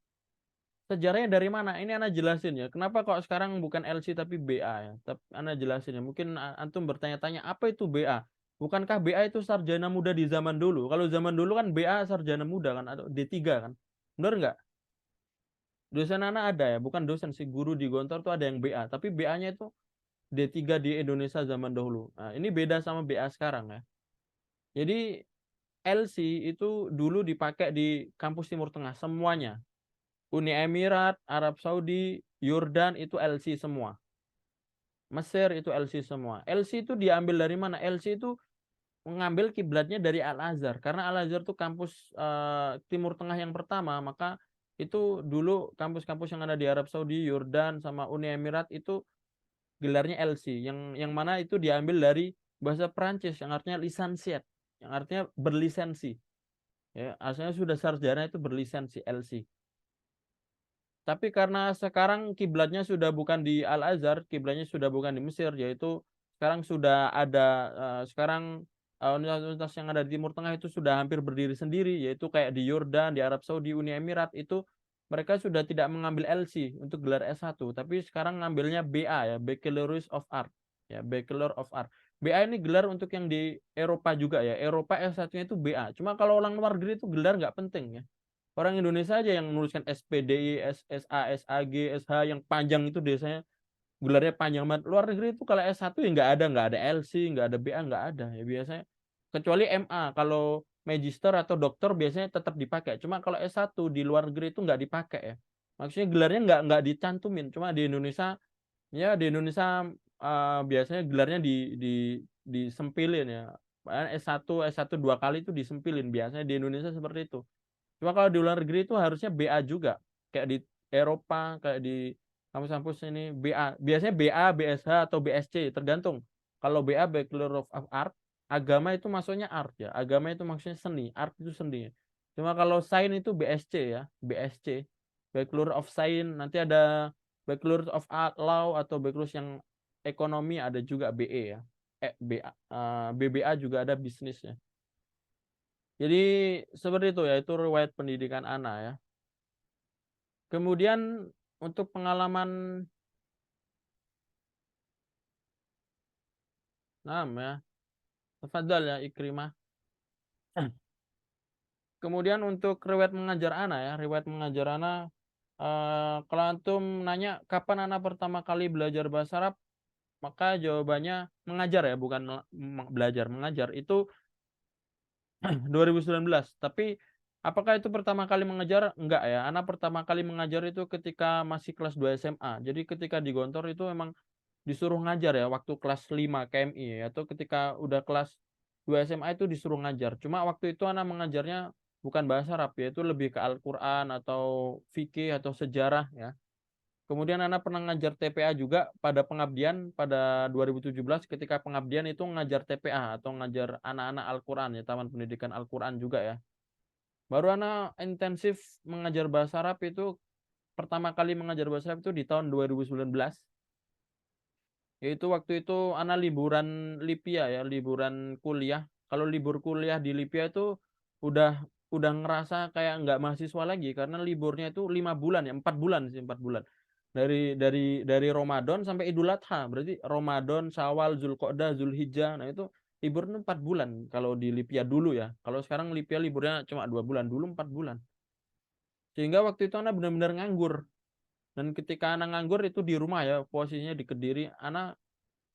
Sejarahnya dari mana? Ini Ana jelasin ya. Kenapa kok sekarang bukan LC tapi BA ya? Tapi Ana jelasin ya. Mungkin antum bertanya-tanya apa itu BA? Bukankah BA itu sarjana muda di zaman dulu? Kalau zaman dulu kan BA sarjana muda kan, atau D3 kan? Benar nggak? Dosen Ana ada ya, bukan dosen sih, guru di Gontor tuh ada yang BA, tapi BA-nya itu D3 di Indonesia zaman dahulu. Nah, ini beda sama BA sekarang ya. Jadi LC itu dulu dipakai di kampus Timur Tengah semuanya. Uni Emirat, Arab Saudi, Yordan itu LC semua. Mesir itu LC semua. LC itu diambil dari mana? LC itu mengambil kiblatnya dari Al-Azhar. Karena Al-Azhar itu kampus Timur Tengah yang pertama, maka itu dulu kampus-kampus yang ada di Arab Saudi, Yordan, sama Uni Emirat itu gelarnya LC. Yang mana itu diambil dari bahasa Perancis yang artinya lisensiat, yang artinya berlisensi. Ya, asalnya sudah sarjana itu berlisensi LC. Tapi karena sekarang kiblatnya sudah bukan di Al-Azhar, kiblatnya sudah bukan di Mesir, yaitu sekarang sudah ada sekarang universitas yang ada di Timur Tengah itu sudah hampir berdiri sendiri, yaitu kayak di Yordan, di Arab Saudi, Uni Emirat itu mereka sudah tidak mengambil LC untuk gelar S1, tapi sekarang ngambilnya BA ya, Bachelor's of Art. Ya, Bachelor of Art. BA ini gelar untuk yang di Eropa juga ya. Eropa S1-nya itu BA. Cuma kalau orang luar negeri itu gelar nggak penting ya. Orang Indonesia aja yang menuliskan SPDI, SSA, SAG, SH yang panjang itu biasanya gelarnya panjang banget. Luar negeri itu kalau S1 ya nggak ada LC, nggak ada BA, nggak ada ya biasanya. Kecuali MA, kalau magister atau dokter biasanya tetap dipakai. Cuma kalau S1 di luar negeri itu nggak dipakai ya. Maksudnya gelarnya nggak dicantumin. Cuma di Indonesia ya, di Indonesia biasanya gelarnya disempilin ya. S1 S1 2 kali itu disempilin biasanya di Indonesia seperti itu. Cuma kalau di luar negeri itu harusnya BA juga. Kayak di Eropa, kayak di kampus-kampus ini BA. Biasanya BA, BSH atau BSC, tergantung. Kalau BA Bachelor of Art, agama itu maksudnya art ya. Agama itu maksudnya seni, art itu seni. Cuma kalau sains itu BSC ya, BSC. Bachelor of Science, nanti ada Bachelor of Art Law atau Bachelor yang ekonomi ada juga BE ya. BBA juga ada bisnisnya. Jadi seperti itu ya, itu riwayat pendidikan Ana ya. Kemudian untuk pengalaman ya, Tafadhal ya Ikrimah. Kemudian untuk riwayat mengajar ana ya, riwayat mengajar ana kalau antum nanya kapan ana pertama kali belajar bahasa Arab, maka jawabannya mengajar ya, bukan belajar, mengajar itu 2019. Tapi apakah itu pertama kali mengajar? Enggak ya. Ana pertama kali mengajar itu ketika masih kelas 2 SMA. Jadi ketika di Gontor itu memang disuruh ngajar ya waktu kelas 5 KMI ya, atau ketika udah kelas 2 SMA itu disuruh ngajar. Cuma waktu itu ana mengajarnya bukan bahasa Arab ya, itu lebih ke Al-Qur'an atau fikih atau sejarah ya. Kemudian Ana pernah ngajar TPA juga pada pengabdian pada 2017 ketika pengabdian itu ngajar TPA atau ngajar anak-anak Al-Quran ya, Taman Pendidikan Al-Quran juga ya. Baru Ana intensif mengajar bahasa Arab itu pertama kali mengajar bahasa Arab itu di tahun 2019. Yaitu waktu itu Ana liburan Lipia ya, liburan kuliah. Kalau libur kuliah di Lipia itu udah udah ngerasa kayak nggak mahasiswa lagi karena liburnya itu 5 bulan ya, 4 bulan sih, 4 bulan dari Ramadan sampai Idul Adha. Berarti Ramadan, Syawal, Zulqa'dah, Zulhijjah. Nah, itu liburnya 4 bulan kalau di Lipia dulu ya. Kalau sekarang Lipia liburnya cuma 2 bulan, dulu 4 bulan. Sehingga waktu itu Ana benar-benar nganggur. Dan ketika Ana nganggur itu di rumah ya, posisinya di Kediri, Ana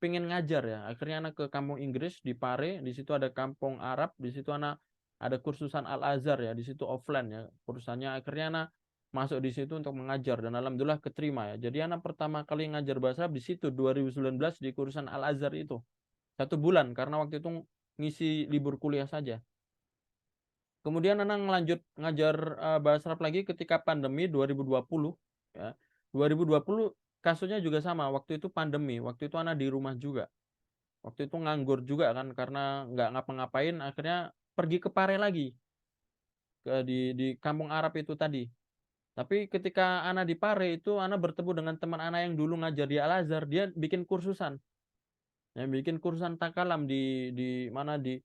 pengen ngajar ya. Akhirnya Ana ke kampung Inggris di Pare, di situ ada kampung Arab, di situ Ana ada kursusan Al-Azhar ya, di situ offline ya kursusannya. Akhirnya Ana masuk di situ untuk mengajar dan alhamdulillah keterima ya. Jadi anak pertama kali ngajar bahasa Arab di situ 2019 di kursusan Al-Azhar itu. 1 bulan karena waktu itu ngisi libur kuliah saja. Kemudian anak ngelanjut ngajar bahasa Arab lagi ketika pandemi 2020 ya. 2020 kasusnya juga sama, waktu itu pandemi, waktu itu anak di rumah juga. Waktu itu nganggur juga kan karena nggak ngapa-ngapain, akhirnya pergi ke Pare lagi di kampung Arab itu tadi. Tapi ketika Ana di Pare itu Ana bertemu dengan teman Ana yang dulu ngajar di Al Azhar, dia bikin kursusan, yang bikin kursusan takalam di mana di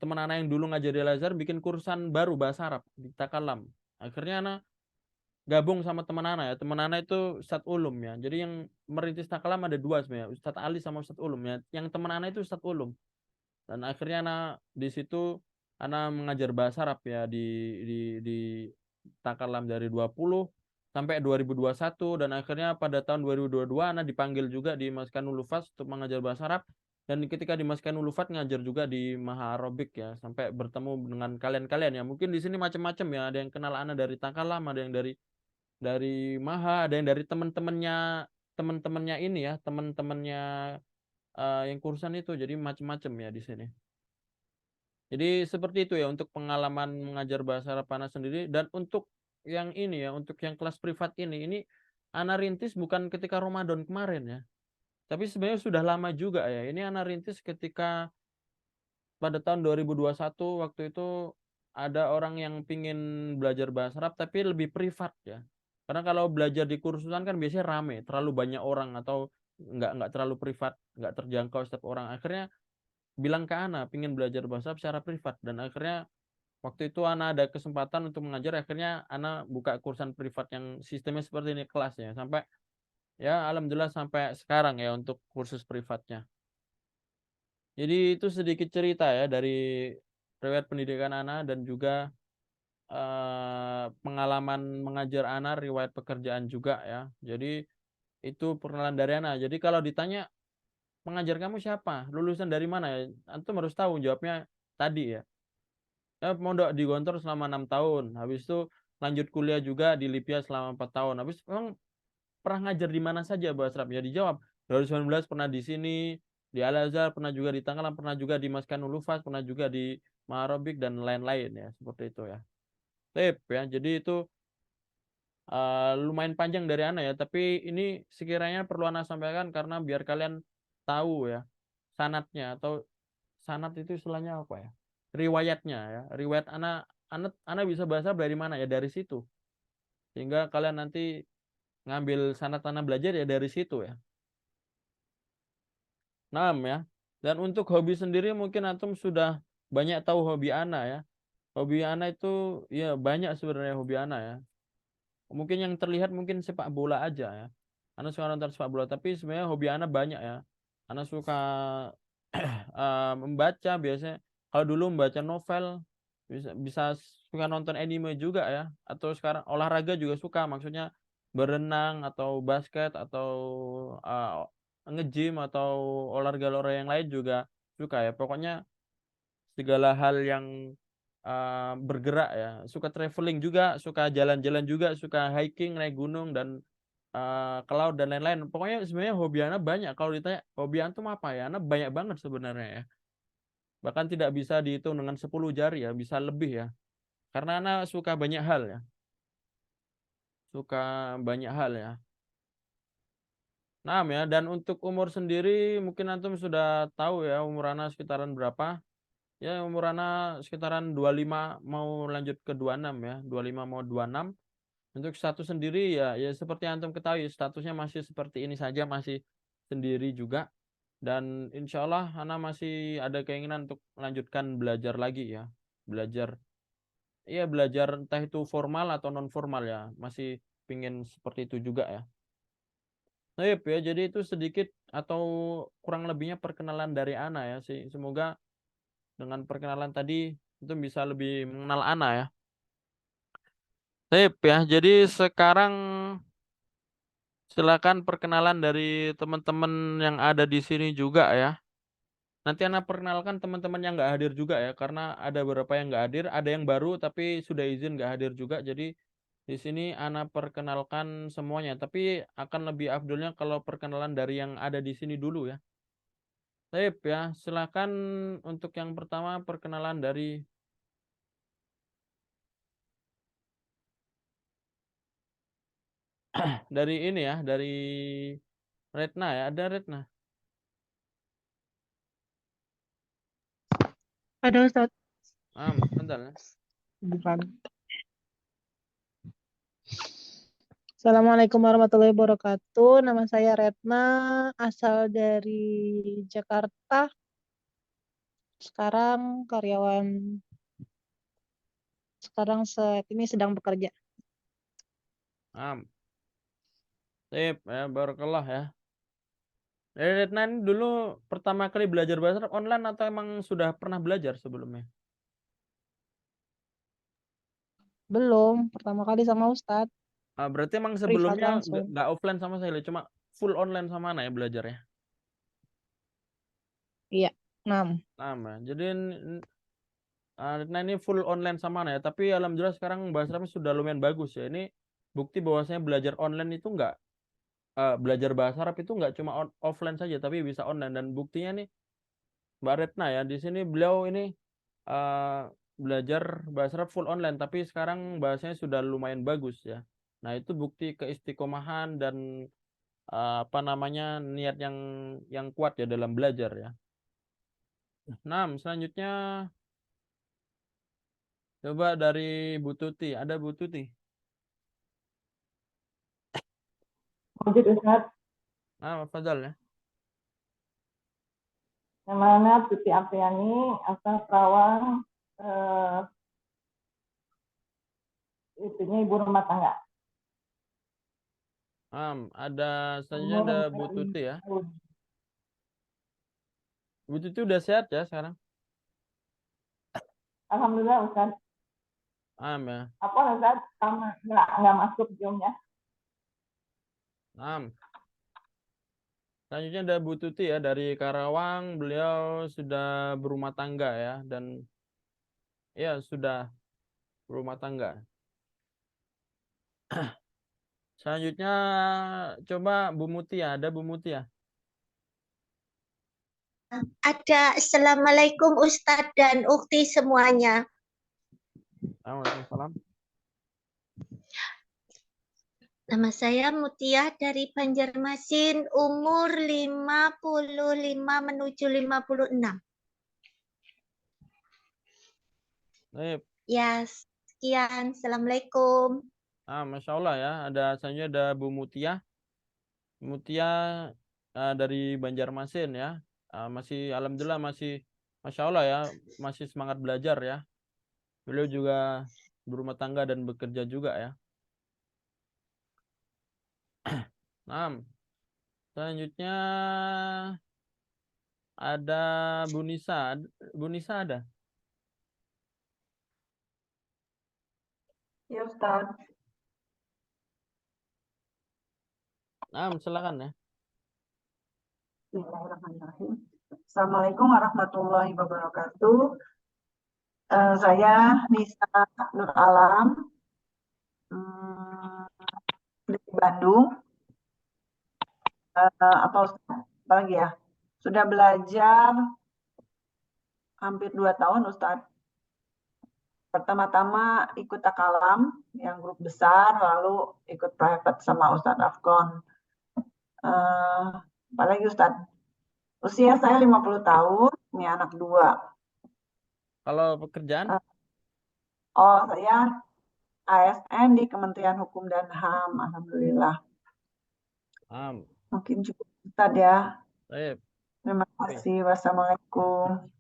teman Ana yang dulu ngajar di Al Azhar bikin kursusan baru bahasa Arab di takalam. Akhirnya Ana gabung sama teman Ana ya, teman Ana itu Ustadz Ulum ya. Jadi yang merintis takalam ada dua sebenarnya, Ustadz Ali sama Ustadz Ulum ya. Yang teman Ana itu Ustadz Ulum. Dan akhirnya Ana di situ Ana mengajar bahasa Arab ya di Takalam dari 20 sampai 2021 dan akhirnya pada tahun 2022 Ana dipanggil juga di Maskanul Lufaz untuk mengajar bahasa Arab dan ketika di Maskanul Lufaz ngajar juga di Maha Arabik ya sampai bertemu dengan kalian-kalian ya. Mungkin di sini macam-macam ya, ada yang kenal Ana dari Takalam, ada yang dari Maha, ada yang dari teman-temannya ini ya, teman-temannya yang kursan itu. Jadi macam-macam ya di sini. Jadi seperti itu ya untuk pengalaman mengajar bahasa Arab Ana sendiri. Dan untuk yang ini ya, untuk yang kelas privat ini Ana rintis bukan ketika Ramadan kemarin ya. Tapi sebenarnya sudah lama juga ya. Ini Ana rintis ketika pada tahun 2021 waktu itu ada orang yang pingin belajar bahasa Arab tapi lebih privat ya. Karena kalau belajar di kursusan kan biasanya rame, terlalu banyak orang atau nggak terlalu privat, nggak terjangkau setiap orang. Akhirnya bilang ke Ana pingin belajar bahasa Arab secara privat dan akhirnya waktu itu Ana ada kesempatan untuk mengajar, akhirnya Ana buka kursan privat yang sistemnya seperti ini kelasnya sampai ya alhamdulillah sampai sekarang ya untuk kursus privatnya. Jadi itu sedikit cerita ya dari riwayat pendidikan Ana dan juga pengalaman mengajar Ana, riwayat pekerjaan juga ya. Jadi itu perkenalan dari Ana. Jadi kalau ditanya pengajar kamu siapa? Lulusan dari mana ya? Antum harus tahu jawabnya tadi ya. Ya mondok di Gontor selama 6 tahun. Habis itu lanjut kuliah juga di Lipia selama 4 tahun. Habis memang pernah ngajar di mana saja bahasa Arab? Ya dijawab. 2019 pernah di sini, di Al Azhar, pernah juga di Tangerang, pernah juga di Maskanul Lufaz, pernah juga di Ma'arabik dan lain-lain ya, seperti itu ya. Tip ya. Jadi itu lumayan panjang dari Ana ya, tapi ini sekiranya perlu Ana sampaikan karena biar kalian tahu ya sanatnya atau sanat itu istilahnya apa ya? Riwayatnya ya. Riwayat Ana bisa bahasa dari mana ya, dari situ. Sehingga kalian nanti ngambil sanat Ana belajar ya dari situ ya. Nah, ya. Dan untuk hobi sendiri mungkin antum sudah banyak tahu hobi Ana ya. Hobi Ana itu ya banyak sebenarnya hobi Ana ya. Mungkin yang terlihat mungkin sepak bola aja ya. Ana suka nonton sepak bola, tapi sebenarnya hobi Ana banyak ya. Ana suka membaca biasanya. Kalau dulu membaca novel, bisa suka nonton anime juga ya. Atau sekarang olahraga juga suka, maksudnya berenang atau basket atau uh, nge-gym atau olahraga-olahraga yang lain juga suka ya. Pokoknya segala hal yang bergerak ya. Suka traveling juga, suka jalan-jalan juga, suka hiking, naik gunung dan ke laut dan lain-lain. Pokoknya sebenarnya hobi Ana banyak. Kalau ditanya hobi antum apa ya? Ana banyak banget sebenarnya ya. Bahkan tidak bisa dihitung dengan 10 jari ya, bisa lebih ya. Karena Ana suka banyak hal ya. Suka banyak hal ya. Nah ya, dan untuk umur sendiri mungkin antum sudah tahu ya umur Ana sekitaran berapa. Ya umur Ana sekitaran 25 mau lanjut ke 26 ya. 25 mau 26. Untuk status sendiri ya, ya seperti yang antum ketahui statusnya masih seperti ini saja, masih sendiri juga. Dan insya Allah Ana masih ada keinginan untuk melanjutkan belajar lagi ya. Belajar, iya belajar entah itu formal atau non formal ya. Masih pingin seperti itu juga ya. Baik ya, jadi itu sedikit atau kurang lebihnya perkenalan dari Ana ya sih. Semoga dengan perkenalan tadi itu bisa lebih mengenal Ana ya. Baik ya, jadi sekarang silakan perkenalan dari teman-teman yang ada di sini juga ya. Nanti Ana perkenalkan teman-teman yang nggak hadir juga ya, karena ada beberapa yang nggak hadir, ada yang baru tapi sudah izin nggak hadir juga. Jadi di sini Ana perkenalkan semuanya, tapi akan lebih afdolnya kalau perkenalan dari yang ada di sini dulu ya. Baik ya, silakan untuk yang pertama perkenalan dari ini ya, dari Retna ya, ada Retna. Ada Ustadz? Bentar ya. Bukan. Assalamualaikum warahmatullahi wabarakatuh. Nama saya Retna, asal dari Jakarta. Sekarang saat ini sedang bekerja. Am, Sip ya, barakallah ya. Retna ini dulu pertama kali belajar bahasa Arab online atau emang sudah pernah belajar sebelumnya? Belum, pertama kali sama Ustadz, Berarti emang privat sebelumnya langsung. nggak offline sama saya, cuma full online sama mana ya belajarnya? Iya, 6. Sama. Jadi Retna ini full online sama mana ya? Tapi alhamdulillah sekarang bahasa Arabnya sudah lumayan bagus ya. Ini bukti bahwasanya belajar online itu nggak belajar bahasa Arab itu nggak cuma offline saja, tapi bisa online. Dan buktinya nih Mbak Retna ya di sini beliau ini eh, belajar bahasa Arab full online, tapi sekarang bahasanya sudah lumayan bagus ya. Nah itu bukti keistiqomahan dan apa namanya niat yang kuat ya dalam belajar ya. Nah selanjutnya coba dari Bu Tuti, ada Bu Tuti. Wujud Ustaz, Fadal ya. namanya Tuti Apriani, asal Kerawang, eh, itunya ibu rumah tangga. Ada selanjutnya Umur ada Bu 45 Tuti ya. tahun. Bu Tuti udah sehat ya sekarang. Alhamdulillah Ustaz. Ya. Apa Ustaz? Sama nggak masuk jumnya. Selanjutnya ada Bu Tuti ya dari Karawang. Beliau sudah berumah tangga ya dan ya sudah berumah tangga. Selanjutnya coba Bu Mutia, ada Bu Mutia. Ada. Assalamualaikum Ustadz dan Ukti semuanya. Waalaikumsalam. Nama saya Mutia dari Banjarmasin, umur 55 menuju 56. Baik. Ya, sekian. Assalamualaikum. Masya Allah ya. Selanjutnya ada Bu Mutia. Mutia dari Banjarmasin ya. Masih alhamdulillah masih Masya Allah ya, masih semangat belajar ya. Beliau juga berumah tangga dan bekerja juga ya. Selanjutnya Ada Bu Nisa. Bu Nisa ada? Ya Ustaz. Nah, silakan ya. Bismillahirrahmanirrahim. Assalamualaikum warahmatullahi wabarakatuh. Saya Nisa Nur Alam hmm, dari Bandung. Apa Ustaz? Apa lagi ya? Sudah belajar hampir 2 tahun Ustaz. Pertama-tama ikut takalam yang grup besar, lalu ikut private sama Ustadz Afgon. Apalagi Ustadz, usia saya 50 tahun, ini anak 2. Kalau pekerjaan? Saya ASN di Kementerian Hukum dan HAM, Alhamdulillah. Mungkin cukup Ustadz ya. Baik. Terima kasih. Wassalamualaikum.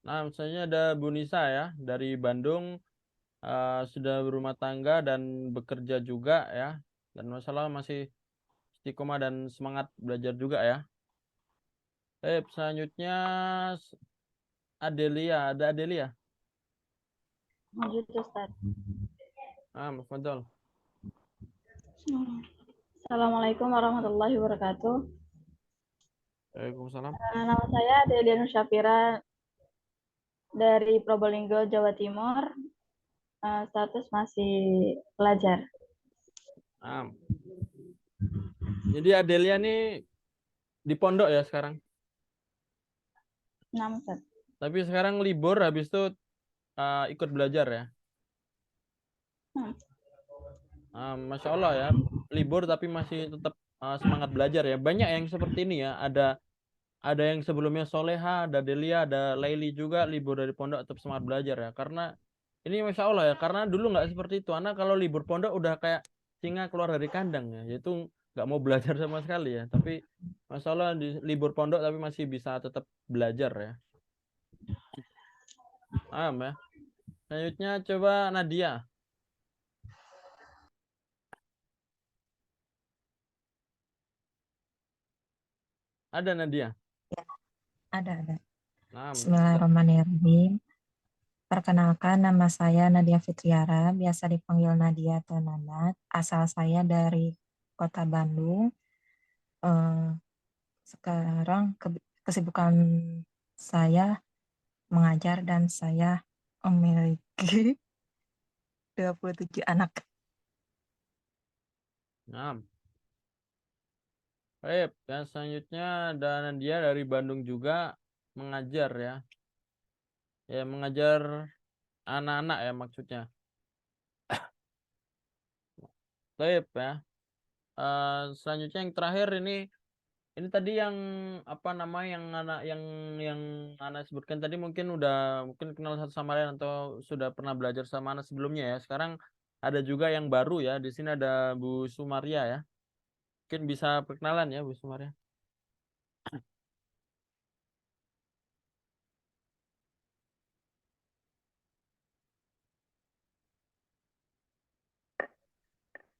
Nah, misalnya ada Bu Nisa ya dari Bandung, sudah berumah tangga dan bekerja juga ya, dan masalah masih istiqomah dan semangat belajar juga ya. Selanjutnya Adelia, ada Adelia. Lanjut Ustaz. Fadol. Assalamualaikum warahmatullahi wabarakatuh. Waalaikumsalam. Nama saya Adelia Nur Syafira dari Probolinggo, Jawa Timur. Status masih pelajar. Jadi Adelia nih di pondok ya sekarang? 6 Ustaz. Tapi sekarang libur, habis itu ikut belajar ya? Masya Allah ya, libur tapi masih tetap semangat belajar ya. Banyak yang seperti ini ya. Ada yang sebelumnya Soleha, ada Delia, ada Laili juga libur dari pondok tetap semangat belajar ya. Karena ini Masya Allah ya, karena dulu nggak seperti itu. Anak kalau libur pondok udah kayak singa keluar dari kandang ya, yaitu nggak mau belajar sama sekali ya. Tapi Masya Allah di libur pondok tapi masih bisa tetap belajar ya. Ya. Selanjutnya coba Nadia. Ada Nadia? Ya, ada. Nah, Bismillahirrahmanirrahim. Perkenalkan, nama saya Nadia Fitriara, biasa dipanggil Nadia atau Nanat. Asal saya dari Kota Bandung. Sekarang kesibukan saya mengajar dan saya memiliki 27 anak. Baik, dan selanjutnya ada Nadia dari Bandung juga mengajar ya. Ya, mengajar anak-anak ya maksudnya. Baik ya. Selanjutnya yang terakhir ini tadi yang apa nama yang anak sebutkan tadi mungkin kenal satu sama lain atau sudah pernah belajar sama anak sebelumnya ya. Sekarang ada juga yang baru ya. Di sini ada Bu Sumaria ya. Mungkin bisa perkenalan ya Bu Sumaria.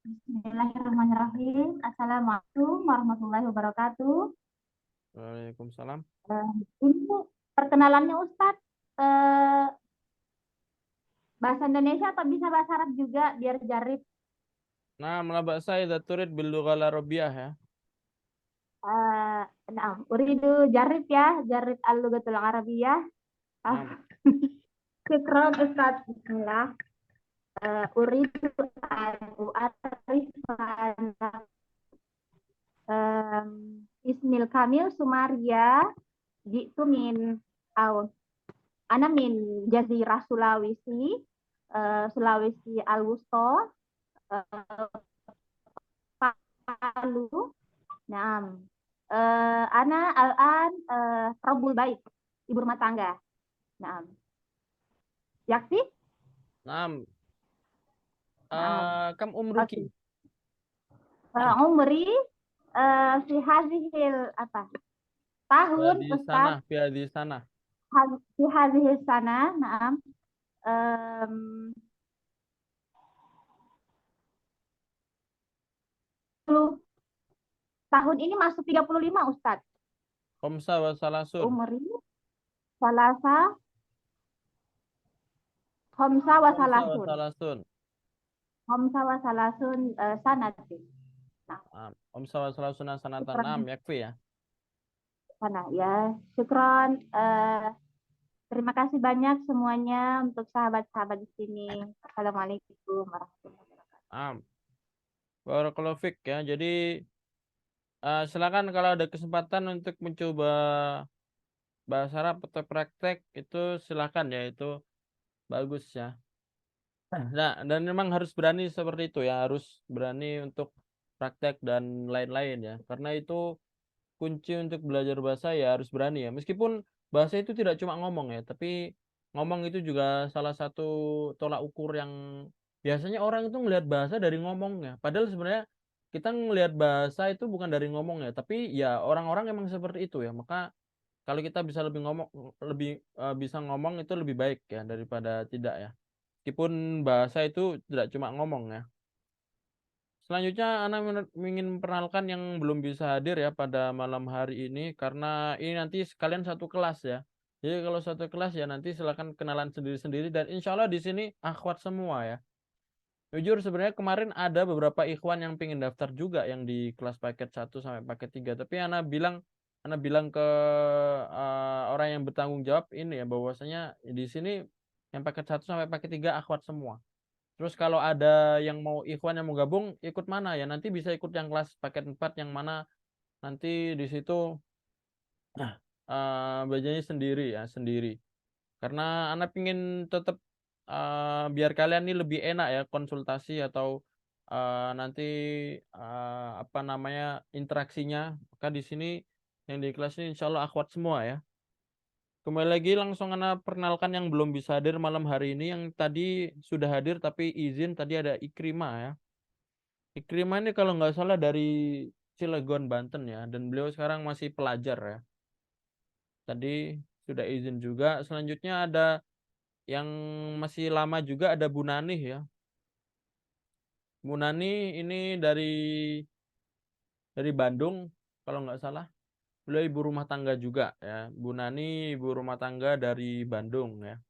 Bismillahirrahmanirrahim. Assalamualaikum warahmatullahi wabarakatuh. Waalaikumsalam. Ini perkenalannya Ustadz, bahasa Indonesia atau bisa bahasa Arab juga biar jarib. Nah, bahasa idza turid bil lughal arabiyyah ya. Uridu jarib ya, jarib al-lughatul arabiyyah. Syukran Ustadz. Bismillah. Uridu an u'arifa Ismil Kamil Sumaria jitu ana min Jazirah Sulawesi, Sulawesi Al-Wusta, Palu. Naam. Ana al-an Rabbul Bait, ibu rumah tangga. Naam. Yaksi? Naam. Kam umruki? Umri fi hadhil apa? Tahun Di Ustaz. sana, di sana. Fi hadhil sana, naam. Tahun ini masuk 35 Ustaz. Khamsa wa salasun. umri salasa khamsa wa Khamsa wa salasun. salasun. Khamsa wa salasun sanati. Khamsa wa salasuna sanatan. Naam, yakfi ya. Sana ya. Syukron. Terima kasih banyak semuanya untuk sahabat-sahabat di sini. Assalamualaikum warahmatullahi wabarakatuh. Naam. Barakallahu fik ya. Jadi silakan kalau ada kesempatan untuk mencoba bahasa Arab atau praktek itu silakan ya, itu bagus ya. Nah, dan memang harus berani seperti itu ya, harus berani untuk praktek dan lain-lain ya. Karena itu kunci untuk belajar bahasa ya harus berani ya. Meskipun bahasa itu tidak cuma ngomong ya, tapi ngomong itu juga salah satu tolak ukur yang biasanya orang itu ngelihat bahasa dari ngomongnya. Padahal sebenarnya kita ngelihat bahasa itu bukan dari ngomongnya, tapi ya orang-orang emang seperti itu ya. Maka kalau kita bisa lebih bisa ngomong itu lebih baik ya daripada tidak ya. Meskipun bahasa itu tidak cuma ngomong ya. Selanjutnya, Ana ingin memperkenalkan yang belum bisa hadir ya pada malam hari ini, karena ini nanti sekalian satu kelas ya. Jadi kalau satu kelas ya nanti silakan kenalan sendiri-sendiri, dan insya Allah di sini akhwat semua ya. Jujur sebenarnya kemarin ada beberapa ikhwan yang pengen daftar juga yang di kelas paket 1 sampai paket 3, tapi Ana bilang ke orang yang bertanggung jawab ini ya, bahwasanya di sini yang paket 1 sampai paket 3 akhwat semua. Terus kalau ada yang mau ikhwan yang mau gabung, ikut mana ya? Nanti bisa ikut yang kelas paket 4 yang mana nanti di situ belajarnya sendiri ya, sendiri. Karena anak pingin tetap biar kalian ini lebih enak ya konsultasi atau nanti apa namanya interaksinya. Maka di sini yang di kelas ini insya Allah akhwat semua ya. Kembali lagi langsung anak perkenalkan yang belum bisa hadir malam hari ini, yang tadi sudah hadir tapi izin, tadi ada Ikrimah ya. Ikrimah ini kalau nggak salah dari Cilegon, Banten ya, dan beliau sekarang masih pelajar ya. Tadi sudah izin juga. Selanjutnya ada yang masih lama juga, ada Bu Nanih ya. Bu Nanih ini dari Bandung kalau nggak salah. Beliau ibu rumah tangga juga ya. Bu Nani ibu rumah tangga dari Bandung ya.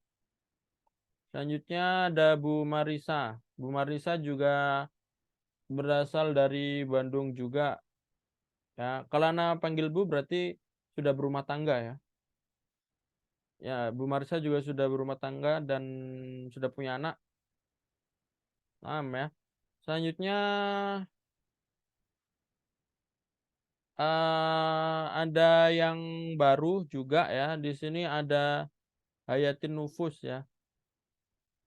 Selanjutnya ada Bu Marisa. Bu Marisa juga berasal dari Bandung juga. Ya, kalau anak panggil Bu berarti sudah berumah tangga ya. Ya, Bu Marisa juga sudah berumah tangga dan sudah punya anak. Paham ya. Selanjutnya ada yang baru juga ya. Di sini ada Hayatin Nufus ya.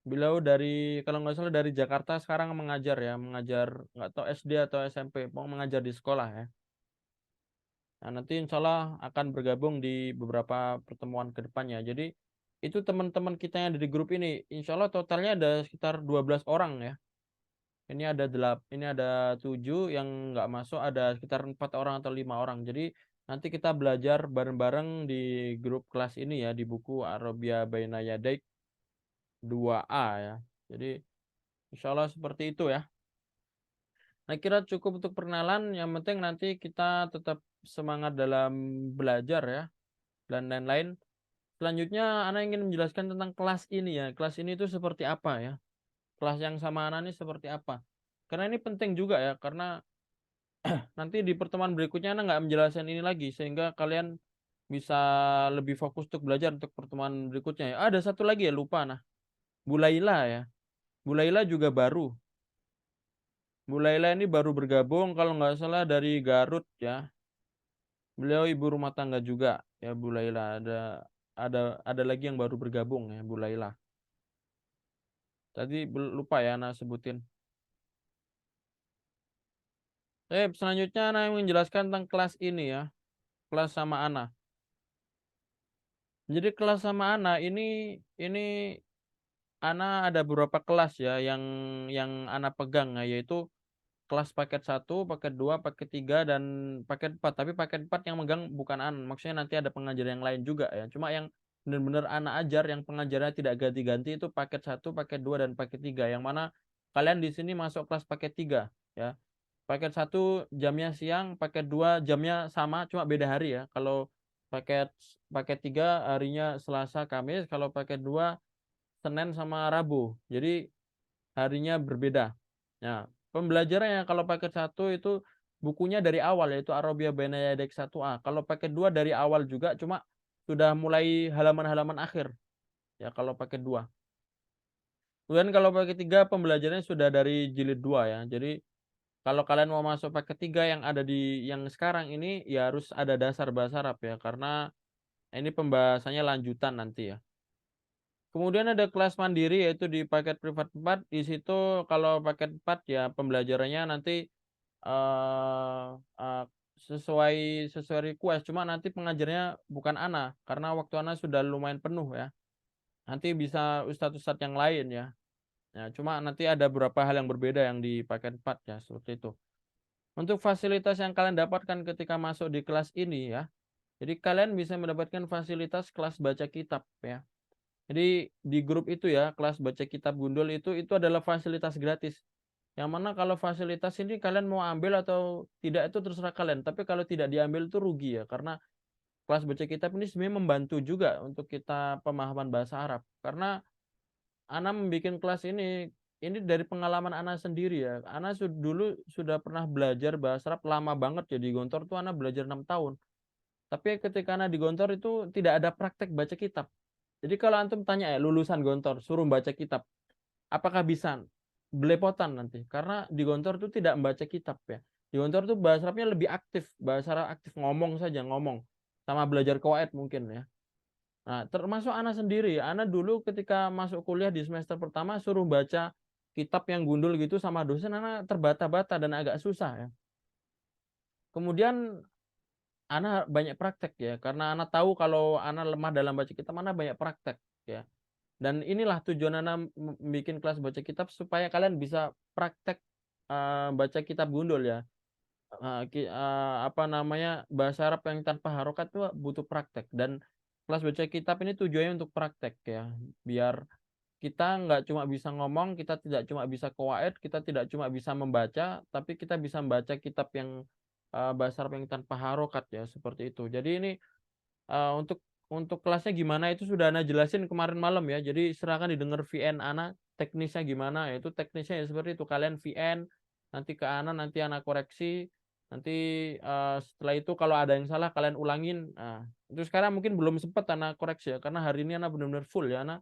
Beliau dari kalau nggak salah dari Jakarta, sekarang mengajar ya, mengajar nggak tahu SD atau SMP, mau mengajar di sekolah ya. Nah, nanti insya Allah akan bergabung di beberapa pertemuan ke depannya. Jadi itu teman-teman kita yang ada di grup ini, insya Allah totalnya ada sekitar 12 orang ya. Ini ada 7 yang nggak masuk, ada sekitar 4 orang atau 5 orang. Jadi nanti kita belajar bareng-bareng di grup kelas ini ya, di buku Arabia Baina Yadaik 2A ya. Jadi insya Allah seperti itu ya. Nah, kira cukup untuk perkenalan. Yang penting nanti kita tetap semangat dalam belajar ya, dan lain-lain. Selanjutnya, Ana ingin menjelaskan tentang kelas ini ya. Kelas ini itu seperti apa ya? Kelas yang sama Ana ini seperti apa? Karena ini penting juga ya, karena nanti di pertemuan berikutnya Ana nggak menjelaskan ini lagi, sehingga kalian bisa lebih fokus untuk belajar untuk pertemuan berikutnya ya. Ada satu lagi ya, lupa nah. Bu Laila ya. Bu Laila juga baru. Bu Laila ini baru bergabung kalau nggak salah dari Garut ya. Beliau ibu rumah tangga juga ya, Bu Laila. Ada lagi yang baru bergabung ya, Bu Laila. Tadi lupa ya Ana sebutin. Selanjutnya Ana yang menjelaskan tentang kelas ini ya. Kelas sama Ana. Jadi kelas sama Ana ini Ana ada beberapa kelas ya yang Ana pegang ya, yaitu kelas paket 1, paket 2, paket 3, dan paket 4. Tapi paket 4 yang megang bukan Ana. Maksudnya nanti ada pengajar yang lain juga ya. Cuma yang benar-benar Ana ajar, yang pengajarnya tidak ganti-ganti, itu paket 1, paket 2, dan paket 3. Yang mana kalian di sini masuk kelas paket 3 ya. Paket 1 jamnya siang, paket 2 jamnya sama, cuma beda hari ya. Kalau Paket 3 harinya Selasa, Kamis. Kalau paket 2 Senin sama Rabu. Jadi harinya berbeda. Nah, pembelajarannya kalau paket 1 itu bukunya dari awal, yaitu Arabia Baina Yadik 1A. Kalau paket 2 dari awal juga, cuma sudah mulai halaman-halaman akhir. Ya, kalau paket 2. Kemudian kalau paket 3 pembelajarannya sudah dari jilid 2 ya. Jadi kalau kalian mau masuk paket 3 yang ada di yang sekarang ini, ya harus ada dasar bahasa Arab ya, karena ini pembahasannya lanjutan nanti ya. Kemudian ada kelas mandiri, yaitu di paket privat 4. Di situ kalau paket 4 ya pembelajarannya nanti eh, eh, sesuai request. Cuma nanti pengajarnya bukan Ana, karena waktu Ana sudah lumayan penuh ya. Nanti bisa ustadz-ustadz yang lain ya. Ya, cuma nanti ada beberapa hal yang berbeda yang di paket 4 ya, seperti itu. Untuk fasilitas yang kalian dapatkan ketika masuk di kelas ini ya. Jadi kalian bisa mendapatkan fasilitas kelas baca kitab ya. Jadi di grup itu ya, kelas baca kitab Gundul itu adalah fasilitas gratis. Yang mana kalau fasilitas ini kalian mau ambil atau tidak itu terserah kalian. Tapi kalau tidak diambil itu rugi ya, karena kelas baca kitab ini sebenarnya membantu juga untuk kita pemahaman bahasa Arab. Karena Ana membuat kelas ini dari pengalaman Ana sendiri ya. Ana dulu sudah pernah belajar bahasa Arab lama banget ya, di Gontor tuh Ana belajar 6 tahun. Tapi ketika Ana di Gontor itu tidak ada praktek baca kitab. Jadi kalau antum tanya ya, lulusan Gontor suruh baca kitab, apakah bisa? Belepotan nanti. Karena di Gontor itu tidak membaca kitab ya. Di Gontor itu bahasa Arabnya lebih aktif, bahasa Arab aktif, ngomong saja, ngomong. Sama belajar qawaid mungkin ya. Nah, termasuk Ana sendiri. Ana dulu ketika masuk kuliah di semester pertama suruh baca kitab yang gundul gitu sama dosen, Ana terbata-bata dan agak susah ya. Kemudian Ana banyak praktek ya, karena Ana tahu kalau Ana lemah dalam baca kitab, Ana banyak praktek ya. Dan inilah tujuan Ana bikin kelas baca kitab supaya kalian bisa praktek baca kitab gundul ya. Apa namanya, bahasa Arab yang tanpa harokat itu butuh praktek, dan kelas baca kitab ini tujuannya untuk praktek ya, biar kita nggak cuma bisa ngomong, kita tidak cuma bisa qawaid, kita tidak cuma bisa membaca, tapi kita bisa membaca kitab yang bahasa Arab yang tanpa harokat ya, seperti itu. Jadi ini untuk kelasnya gimana itu sudah Ana jelasin kemarin malam ya. Jadi silakan didengar VN Ana teknisnya gimana, yaitu teknisnya ya seperti itu. Kalian VN nanti ke Ana, nanti Ana koreksi. Nanti setelah itu kalau ada yang salah kalian ulangin. Nah, itu sekarang mungkin belum sempat Ana koreksi ya, karena hari ini Ana benar-benar full ya. Ana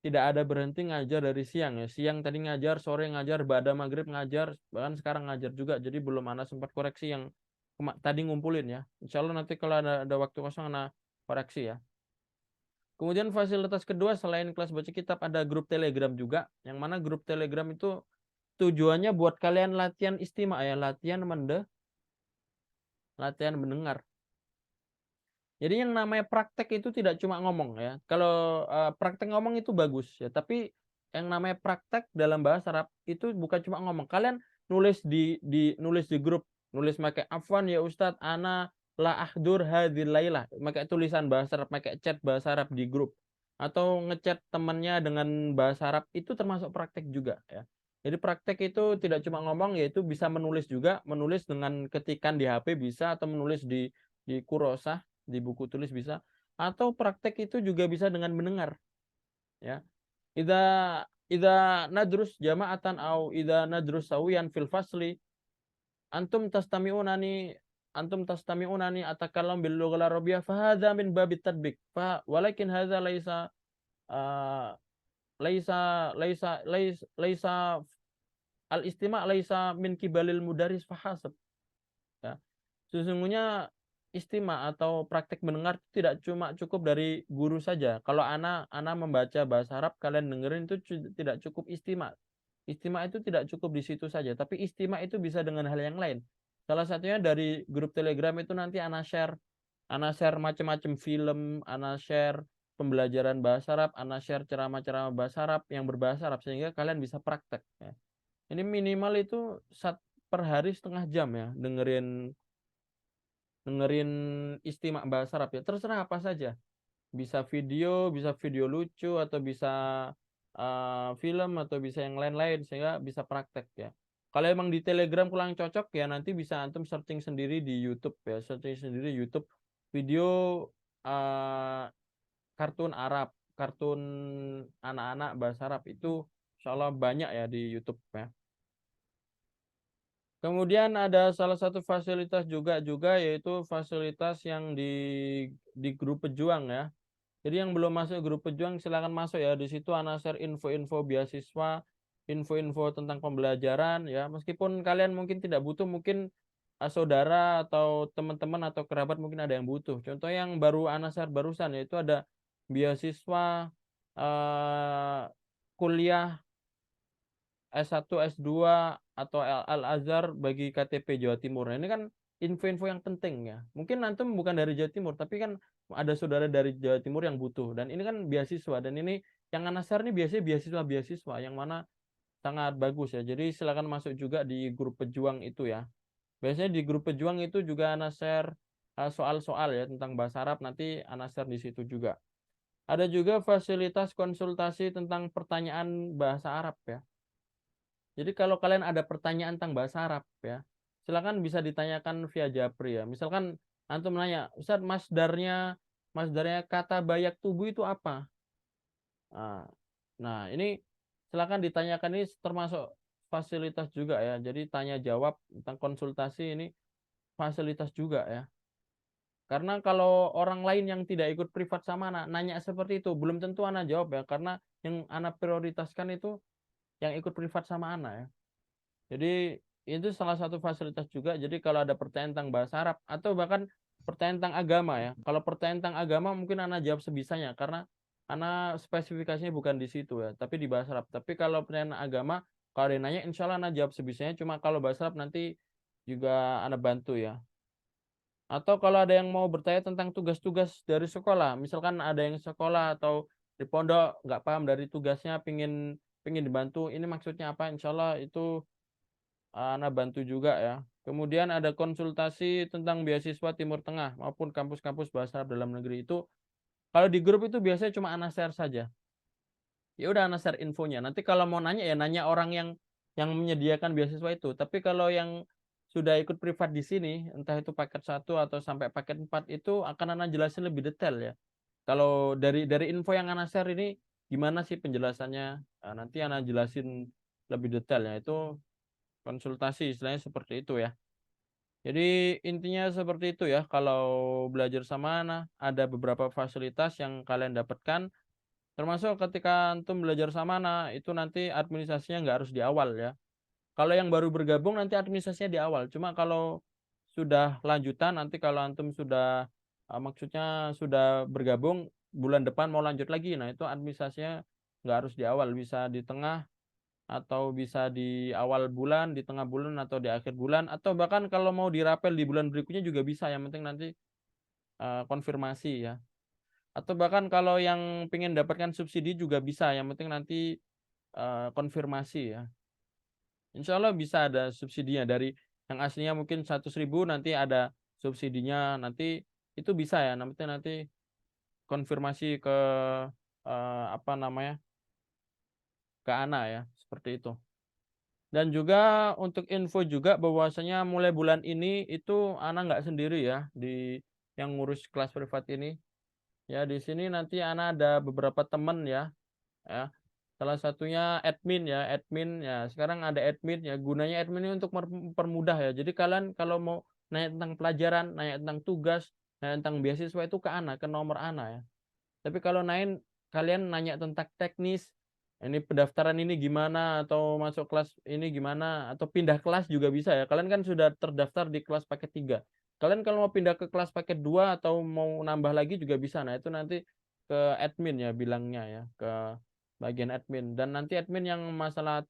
tidak ada berhenti ngajar dari siang ya. Siang tadi ngajar, sore ngajar, ba'da maghrib ngajar, bahkan sekarang ngajar juga. Jadi belum Ana sempat koreksi yang tadi ngumpulin ya. Insya Allah nanti kalau ada waktu kosong Ana koreksi ya. Kemudian fasilitas kedua selain kelas baca kitab, ada grup Telegram juga. Yang mana grup Telegram itu tujuannya buat kalian latihan istima ya, latihan mendengar. Jadi yang namanya praktek itu tidak cuma ngomong ya. Kalau praktek ngomong itu bagus ya, tapi yang namanya praktek dalam bahasa Arab itu bukan cuma ngomong. Kalian nulis nulis di grup, nulis pakai afwan ya Ustadz, ana la ahdur hadhil lailah, pakai tulisan bahasa Arab, pakai chat bahasa Arab di grup, atau ngechat temannya dengan bahasa Arab, itu termasuk praktek juga ya. Jadi praktek itu tidak cuma ngomong, yaitu bisa menulis juga, menulis dengan ketikan di HP bisa, atau menulis di kurosah, di buku tulis bisa, atau praktek itu juga bisa dengan mendengar ya. Idza nadrus jama'atan au idza nadrus sawiyan fil fasli antum tastami'unani atakallam bil lughal arabiyyah fa hadza min babit tadbik fa walakin hadza uh, laisa al istima' laisa min kibalil mudaris fahasab ya. Sesungguhnya istima atau praktek mendengar tidak cuma cukup dari guru saja. Kalau ana membaca bahasa Arab, kalian dengerin itu tidak cukup istima. Istima itu tidak cukup di situ saja, tapi istima itu bisa dengan hal yang lain. Salah satunya dari grup Telegram itu nanti ana share macam-macam film, ana share pembelajaran bahasa Arab, ana share ceramah-ceramah bahasa Arab yang berbahasa Arab, sehingga kalian bisa praktek ya. Ini minimal itu per hari setengah jam ya, dengerin istimak bahasa Arab ya, terserah apa saja, bisa video lucu, atau bisa film, atau bisa yang lain-lain, sehingga bisa praktek ya. Kalau emang di Telegram kurang cocok ya, nanti bisa antum searching sendiri di YouTube ya, searching sendiri YouTube video kartun Arab, kartun anak-anak bahasa Arab itu insya Allah banyak ya di YouTube ya. Kemudian ada salah satu fasilitas juga yaitu fasilitas yang di grup pejuang ya. Jadi yang belum masuk grup pejuang silakan masuk ya. Di situ ana share info-info beasiswa, info-info tentang pembelajaran ya. Meskipun kalian mungkin tidak butuh, mungkin saudara atau teman-teman atau kerabat mungkin ada yang butuh. Contoh yang baru ana share barusan yaitu ada beasiswa kuliah S1, S2 atau Al-Azhar bagi KTP Jawa Timur. Nah, ini kan info-info yang penting ya. Mungkin antum bukan dari Jawa Timur, tapi kan ada saudara dari Jawa Timur yang butuh. Dan ini kan beasiswa. Dan ini yang Anasar ini biasanya beasiswa-beasiswa yang mana sangat bagus ya. Jadi silakan masuk juga di grup pejuang itu ya. Biasanya di grup pejuang itu juga Anasar soal-soal ya tentang bahasa Arab. Nanti Anasar di situ juga. Ada juga fasilitas konsultasi tentang pertanyaan bahasa Arab ya. Jadi kalau kalian ada pertanyaan tentang bahasa Arab ya, silakan bisa ditanyakan via Japri ya. Misalkan antum nanya, Ustaz masdarnya kata bayak tubuh itu apa? Nah, ini silakan ditanyakan, ini termasuk fasilitas juga ya. Jadi tanya jawab tentang konsultasi ini fasilitas juga ya. Karena kalau orang lain yang tidak ikut privat sama anak nanya seperti itu, belum tentu anak jawab ya. Karena yang anak prioritaskan itu yang ikut privat sama anak ya. Jadi itu salah satu fasilitas juga. Jadi kalau ada pertanyaan tentang bahasa Arab atau bahkan pertanyaan tentang agama ya. Kalau pertanyaan tentang agama mungkin anak jawab sebisanya karena anak spesifikasinya bukan di situ ya, tapi di bahasa Arab. Tapi kalau pertanyaan agama, kalau ada yang nanya, insya Allah anak jawab sebisanya. Cuma kalau bahasa Arab nanti juga anak bantu ya. Atau kalau ada yang mau bertanya tentang tugas-tugas dari sekolah, misalkan ada yang sekolah atau di pondok nggak paham dari tugasnya, pingin dibantu, ini maksudnya apa? Insya Allah itu Ana bantu juga ya. Kemudian ada konsultasi tentang beasiswa Timur Tengah maupun kampus-kampus bahasa Arab dalam negeri itu. Kalau di grup itu biasanya cuma Ana share saja. Ya udah Ana share infonya. Nanti kalau mau nanya ya nanya orang yang menyediakan beasiswa itu. Tapi kalau yang sudah ikut privat di sini, entah itu paket 1 atau sampai paket 4 itu akan Ana jelasin lebih detail ya. Kalau dari info yang Ana share ini gimana sih penjelasannya? Nah, nanti Ana jelasin lebih detail ya. Itu konsultasi istilahnya seperti itu ya. Jadi intinya seperti itu ya. Kalau belajar sama anak ada beberapa fasilitas yang kalian dapatkan. Termasuk ketika antum belajar sama anak itu nanti administrasinya nggak harus di awal ya. Kalau yang baru bergabung nanti administrasinya di awal. Cuma kalau sudah lanjutan nanti kalau antum sudah maksudnya sudah bergabung bulan depan mau lanjut lagi. Nah itu administrasinya nggak harus di awal, bisa di tengah atau bisa di awal bulan, di tengah bulan atau di akhir bulan, atau bahkan kalau mau dirapel di bulan berikutnya juga bisa. Yang penting nanti konfirmasi ya. Atau bahkan kalau yang pengen dapatkan subsidi juga bisa. Yang penting nanti konfirmasi ya. Insya Allah bisa ada subsidinya dari yang aslinya mungkin 100.000 nanti ada subsidinya nanti itu bisa ya. Nanti konfirmasi ke apa namanya ke Ana ya seperti itu. Dan juga untuk info juga bahwasanya mulai bulan ini itu Ana nggak sendiri ya di yang ngurus kelas privat ini. Ya di sini nanti Ana ada beberapa teman ya. Ya. Salah satunya admin ya, admin ya. Sekarang ada admin ya. Gunanya admin ini untuk mempermudah ya. Jadi kalian kalau mau nanya tentang pelajaran, nanya tentang tugas, nanya tentang beasiswa itu ke Ana, ke nomor Ana ya. Tapi kalau kalian nanya tentang teknis, ini pendaftaran ini gimana, atau masuk kelas ini gimana, atau pindah kelas juga bisa ya. Kalian kan sudah terdaftar di kelas paket 3. Kalian kalau mau pindah ke kelas paket 2 atau mau nambah lagi juga bisa. Nah, itu nanti ke admin ya bilangnya ya, ke bagian admin. Dan nanti admin yang masalah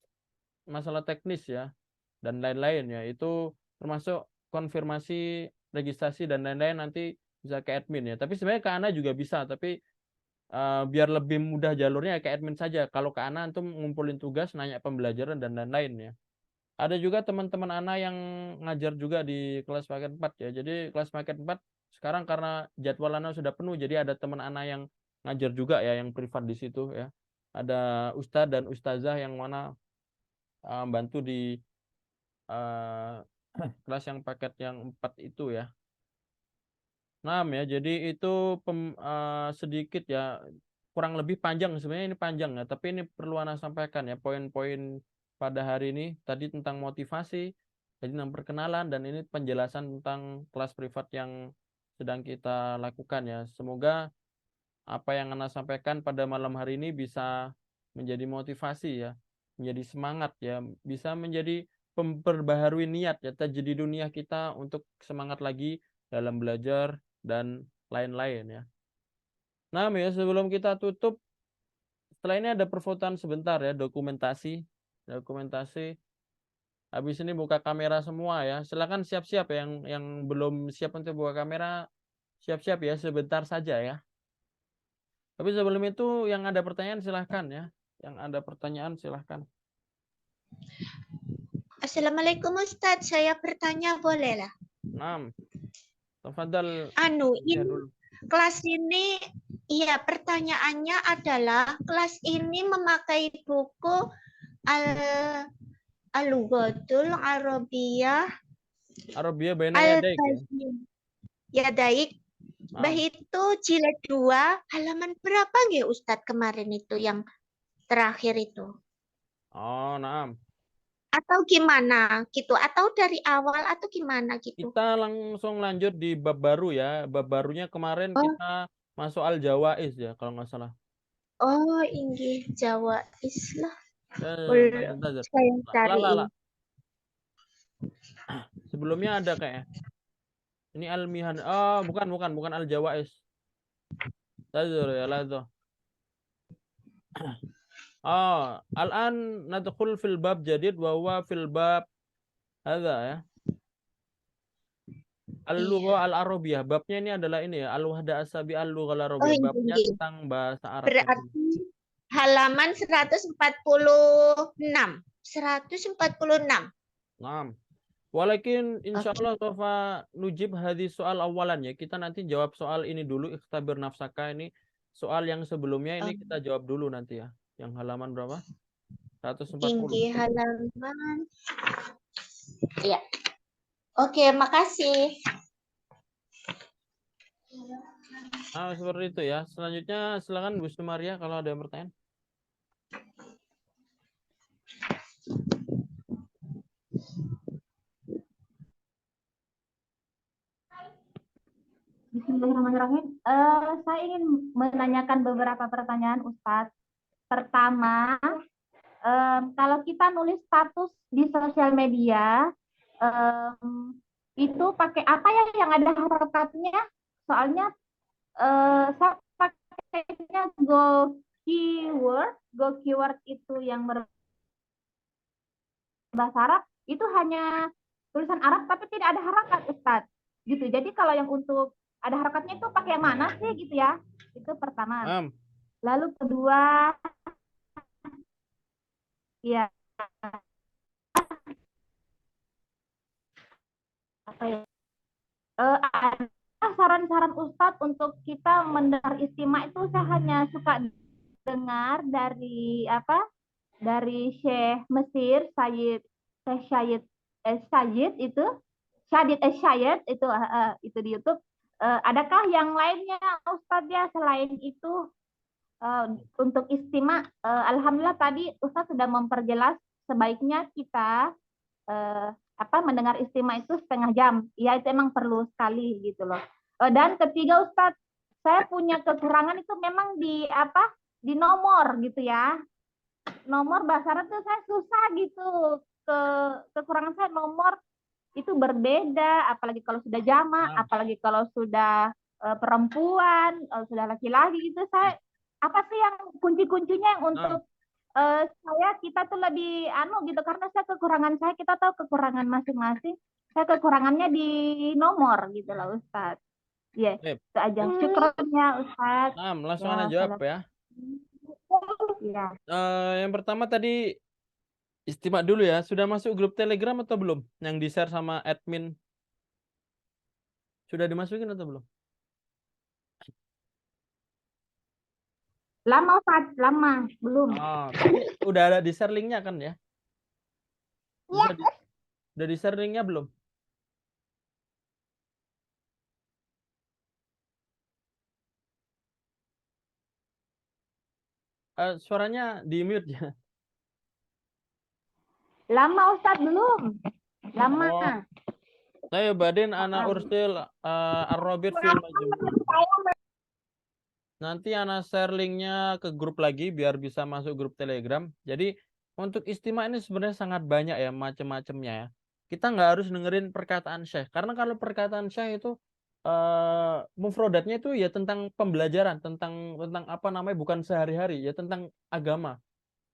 masalah teknis ya dan lain-lain ya, itu termasuk konfirmasi registrasi dan lain-lain nanti bisa ke admin ya. Tapi sebenarnya ke Ana juga bisa, tapi biar lebih mudah jalurnya ke admin saja. Kalau ke Ana antum ngumpulin tugas, nanya pembelajaran dan lain-lain ya. Ada juga teman-teman Ana yang ngajar juga di kelas paket 4 ya. Jadi kelas paket 4 sekarang karena jadwal Ana sudah penuh, jadi ada teman Ana yang ngajar juga ya, yang privat di situ ya. Ada Ustadz dan Ustazah yang mana bantu di kelas yang paket yang 4 itu ya. Nah, ya, jadi itu sedikit ya, kurang lebih panjang sebenarnya, ini panjang ya, tapi ini perlu Ana sampaikan ya poin-poin pada hari ini tadi tentang motivasi, jadi tentang perkenalan, dan ini penjelasan tentang kelas privat yang sedang kita lakukan ya. Semoga apa yang Ana sampaikan pada malam hari ini bisa menjadi motivasi ya, menjadi semangat ya, bisa menjadi memperbaharui niat ya, jadi dunia kita untuk semangat lagi dalam belajar dan lain-lain ya. Nah, ya sebelum kita tutup, setelah ini ada perfotoan sebentar ya, dokumentasi. Dokumentasi. Habis ini buka kamera semua ya. Silakan siap-siap ya, yang belum siap untuk buka kamera, siap-siap ya, sebentar saja ya. Tapi sebelum itu yang ada pertanyaan silahkan ya. Yang ada pertanyaan silahkan. Assalamualaikum Ustadz, saya bertanya boleh lah? Nah, tafadhal. Ya Ini dulu. kelas ini, iya pertanyaannya adalah kelas ini memakai buku Al-Lughatul Arabiyah Arabia Baina Yadaik ya. Yadaik. Nah, Bah itu jilid 2 halaman berapa nggih Ustadz kemarin itu yang terakhir itu? oh, nah. Atau gimana gitu? Atau dari awal atau gimana gitu? Kita langsung lanjut di bab baru ya. Bab barunya kemarin Oh, kita masuk Al-Jawaiz ya kalau nggak salah. oh inggih Jawa Islah. Lanjut, lanjut. Saya Lah, cariin. sebelumnya ada kayak ini Al-Mihan. Oh, bukan Al-Jawaiz. Lanjut ya, lanjut. Oh, al-an nadkhul fil bab jadid wa huwa fil bab hadza ya. Al-lugha al-arabiyah. Babnya ini adalah ini ya, al-wahda asabi al-lugha al-arabiyah. Oh, Babnya inggih. tentang bahasa Arab. Berarti halaman 146. 146. Nah, walakin insya Allah sofa nujib hadis soal awalan ya. Kita nanti jawab soal ini dulu, ikhtabir nafsaka ini. Soal yang sebelumnya ini kita jawab dulu nanti ya. Yang halaman berapa? 140. Inggih halaman. Iya. Oke, makasih. Nah, seperti itu ya. Selanjutnya silakan Bu Sumaria kalau ada yang bertanya. Bismillahirrahmanirrahim. Saya ingin menanyakan beberapa pertanyaan Ustadz. Pertama, kalau kita nulis status di sosial media, itu pakai apa ya yang ada harokatnya? Soalnya saya pakainya go keyword itu yang berbahasa Arab, itu hanya tulisan Arab tapi tidak ada harokat Ustadz. Gitu. Jadi kalau yang untuk ada harokatnya itu pakai yang mana sih gitu ya? Itu pertama. Lalu kedua, ya apa ya? Ada saran-saran Ustadz untuk kita mendengar istimewa itu saya hanya suka dengar dari apa? Dari Syekh Mesir Syed Syed itu Syed itu di YouTube. Adakah yang lainnya Ustadz ya selain itu untuk istimewa? Alhamdulillah tadi Ustadz sudah memperjelas sebaiknya kita mendengar istimewa itu setengah jam. Ya itu emang perlu sekali gitu loh. Dan ketiga Ustadz, saya punya kekurangan itu memang di di nomor gitu ya. Nomor bahasa Arab tuh saya susah gitu. Kekurangan saya nomor itu berbeda, apalagi kalau sudah jamak, apalagi kalau sudah perempuan, sudah laki-laki gitu. Saya apa sih yang kunci-kuncinya yang untuk kita tuh lebih gitu karena kekurangan saya, kita tahu kekurangan masing-masing. Saya kekurangannya di nomor gitu loh Ustadz. Iya, itu aja. Syukurnya Ustadz. Nah, langsung aja jawab ya. Iya. Yang pertama tadi istimewa dulu ya. Sudah masuk grup Telegram atau belum? Yang di-share sama admin. Sudah dimasukin atau belum? Lama Ustadz, lama. Belum. Oh, tapi udah ada di-share linknya kan ya? Udah, udah di-share linknya belum? suaranya di mute ya. Lama Ustadz belum. Lama. Oh, saya badin ana ursil ar-rabit fil majmu'. Nanti ana share linknya ke grup lagi biar bisa masuk grup Telegram. Jadi untuk istimewa ini sebenarnya sangat banyak ya macam-macamnya ya. Kita nggak harus dengerin perkataan Syekh karena kalau perkataan Syekh itu mufrodatnya itu ya tentang pembelajaran, tentang apa namanya bukan sehari-hari ya tentang agama.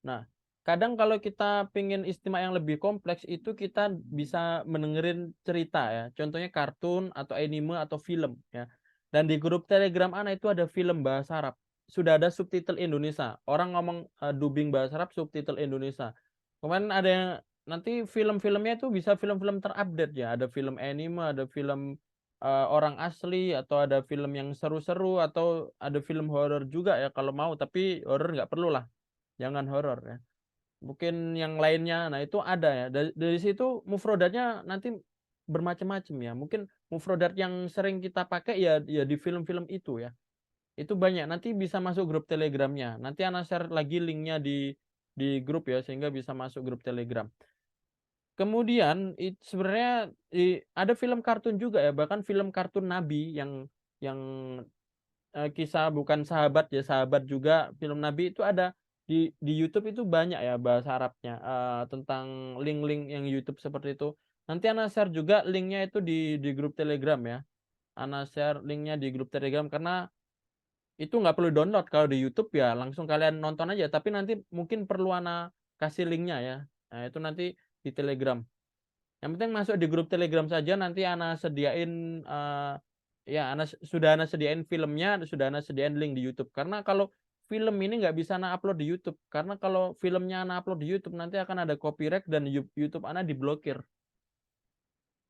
Nah, kadang kalau kita pingin istimewa yang lebih kompleks itu kita bisa mendengerin cerita ya. Contohnya kartun atau anime atau film ya. Dan di grup Telegram Ana itu ada film bahasa Arab. Sudah ada subtitle Indonesia. Orang ngomong dubbing bahasa Arab, subtitle Indonesia. Kemudian ada yang nanti film-filmnya itu bisa film-film terupdate ya. Ada film anime, ada film orang asli, atau ada film yang seru-seru, atau ada film horor juga ya kalau mau. Tapi horor nggak perlu lah. Jangan horor ya. Mungkin yang lainnya. Nah, itu ada ya. Dari situ mufrodatnya nanti bermacam-macam ya. Mungkin mufrodat yang sering kita pakai ya di film-film itu ya. Itu banyak. Nanti bisa masuk grup Telegramnya. Nanti Ana share lagi linknya di grup ya sehingga bisa masuk grup Telegram. Kemudian sebenarnya ada film kartun juga ya, bahkan film kartun Nabi yang kisah bukan sahabat ya, sahabat juga film Nabi itu ada di YouTube itu banyak ya bahasa Arabnya tentang link-link yang YouTube seperti itu. Nanti Ana share juga linknya itu di grup Telegram ya. Ana share linknya di grup Telegram karena itu nggak perlu download kalau di YouTube ya langsung kalian nonton aja. Tapi nanti mungkin perlu Ana kasih linknya ya. Nah itu nanti di Telegram. Yang penting masuk di grup Telegram saja. Nanti Ana sediain ya sudah Ana sediain filmnya, sudah Ana sediain link di YouTube. Karena kalau film ini nggak bisa Ana upload di YouTube. Karena kalau filmnya Ana upload di YouTube nanti akan ada copyright dan YouTube Ana diblokir.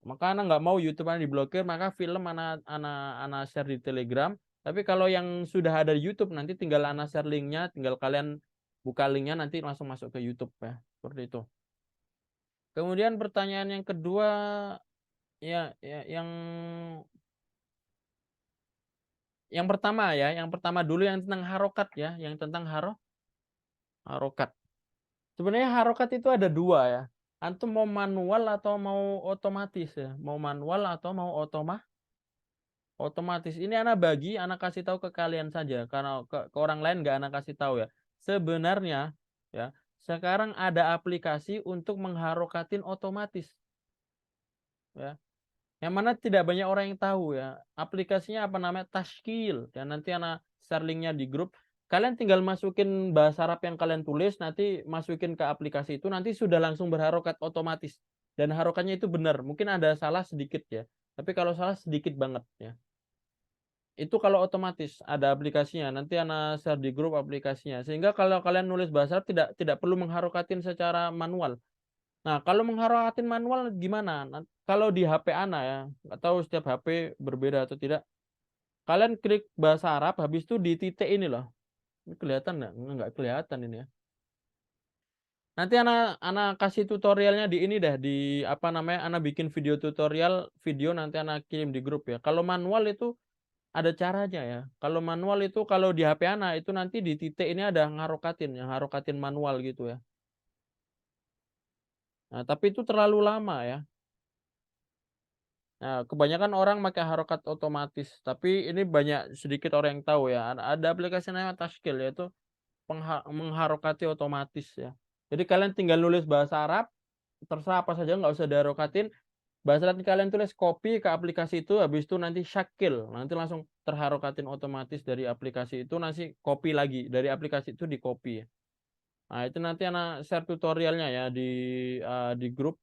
Maka Ana nggak mau YouTube Ana diblokir, maka film Ana share di Telegram. Tapi kalau yang sudah ada di YouTube nanti tinggal Ana share linknya, tinggal kalian buka linknya nanti langsung masuk ke YouTube ya. Seperti itu. Kemudian pertanyaan yang kedua ya yang pertama ya, yang pertama dulu yang tentang harokat ya, yang tentang harokat. Sebenarnya harokat itu ada dua ya. Antum mau manual atau mau otomatis ya, mau manual atau mau otomatis. Ini anak kasih tahu ke kalian saja, karena ke orang lain nggak anak kasih tahu ya. Sebenarnya ya, sekarang ada aplikasi untuk mengharokatin otomatis. Ya. Yang mana tidak banyak orang yang tahu ya. Aplikasinya apa namanya? Tashkil. Dan nanti anak share linknya di grup. Kalian tinggal masukin bahasa Arab yang kalian tulis, nanti masukin ke aplikasi itu, nanti sudah langsung berharokat otomatis. Dan harokatnya itu benar. Mungkin ada salah sedikit ya. Tapi kalau salah sedikit banget ya. Itu kalau otomatis ada aplikasinya. Nanti anak share di grup aplikasinya. Sehingga kalau kalian nulis bahasa Arab tidak perlu mengharokatin secara manual. Nah, kalau mengharokatin manual gimana? Nah, kalau di HP Ana ya, nggak tahu setiap HP berbeda atau tidak. Kalian klik bahasa Arab, habis itu di titik ini loh. Ini kelihatan nggak? Nggak kelihatan ini ya. Nanti Ana kasih tutorialnya di ini deh, di apa namanya? Ana bikin video tutorial, video nanti Ana kirim di grup ya. Kalau manual itu ada caranya ya. Kalau manual itu kalau di HP Ana itu nanti di titik ini ada ngarokatin, yang harokatin manual gitu ya. Nah, tapi itu terlalu lama ya. Nah, kebanyakan orang pakai harokat otomatis, tapi ini banyak sedikit orang yang tahu ya. Ada aplikasi namanya Tashkil, yaitu mengharokati otomatis ya. Jadi kalian tinggal nulis bahasa Arab, terserah apa saja, nggak usah diharokatin. Bahasa Arab kalian tulis, copy ke aplikasi itu, habis itu nanti syakil, nanti langsung terharokatin otomatis dari aplikasi itu, nanti copy lagi dari aplikasi itu di copy ya. Nah itu nanti anak share tutorialnya ya di grup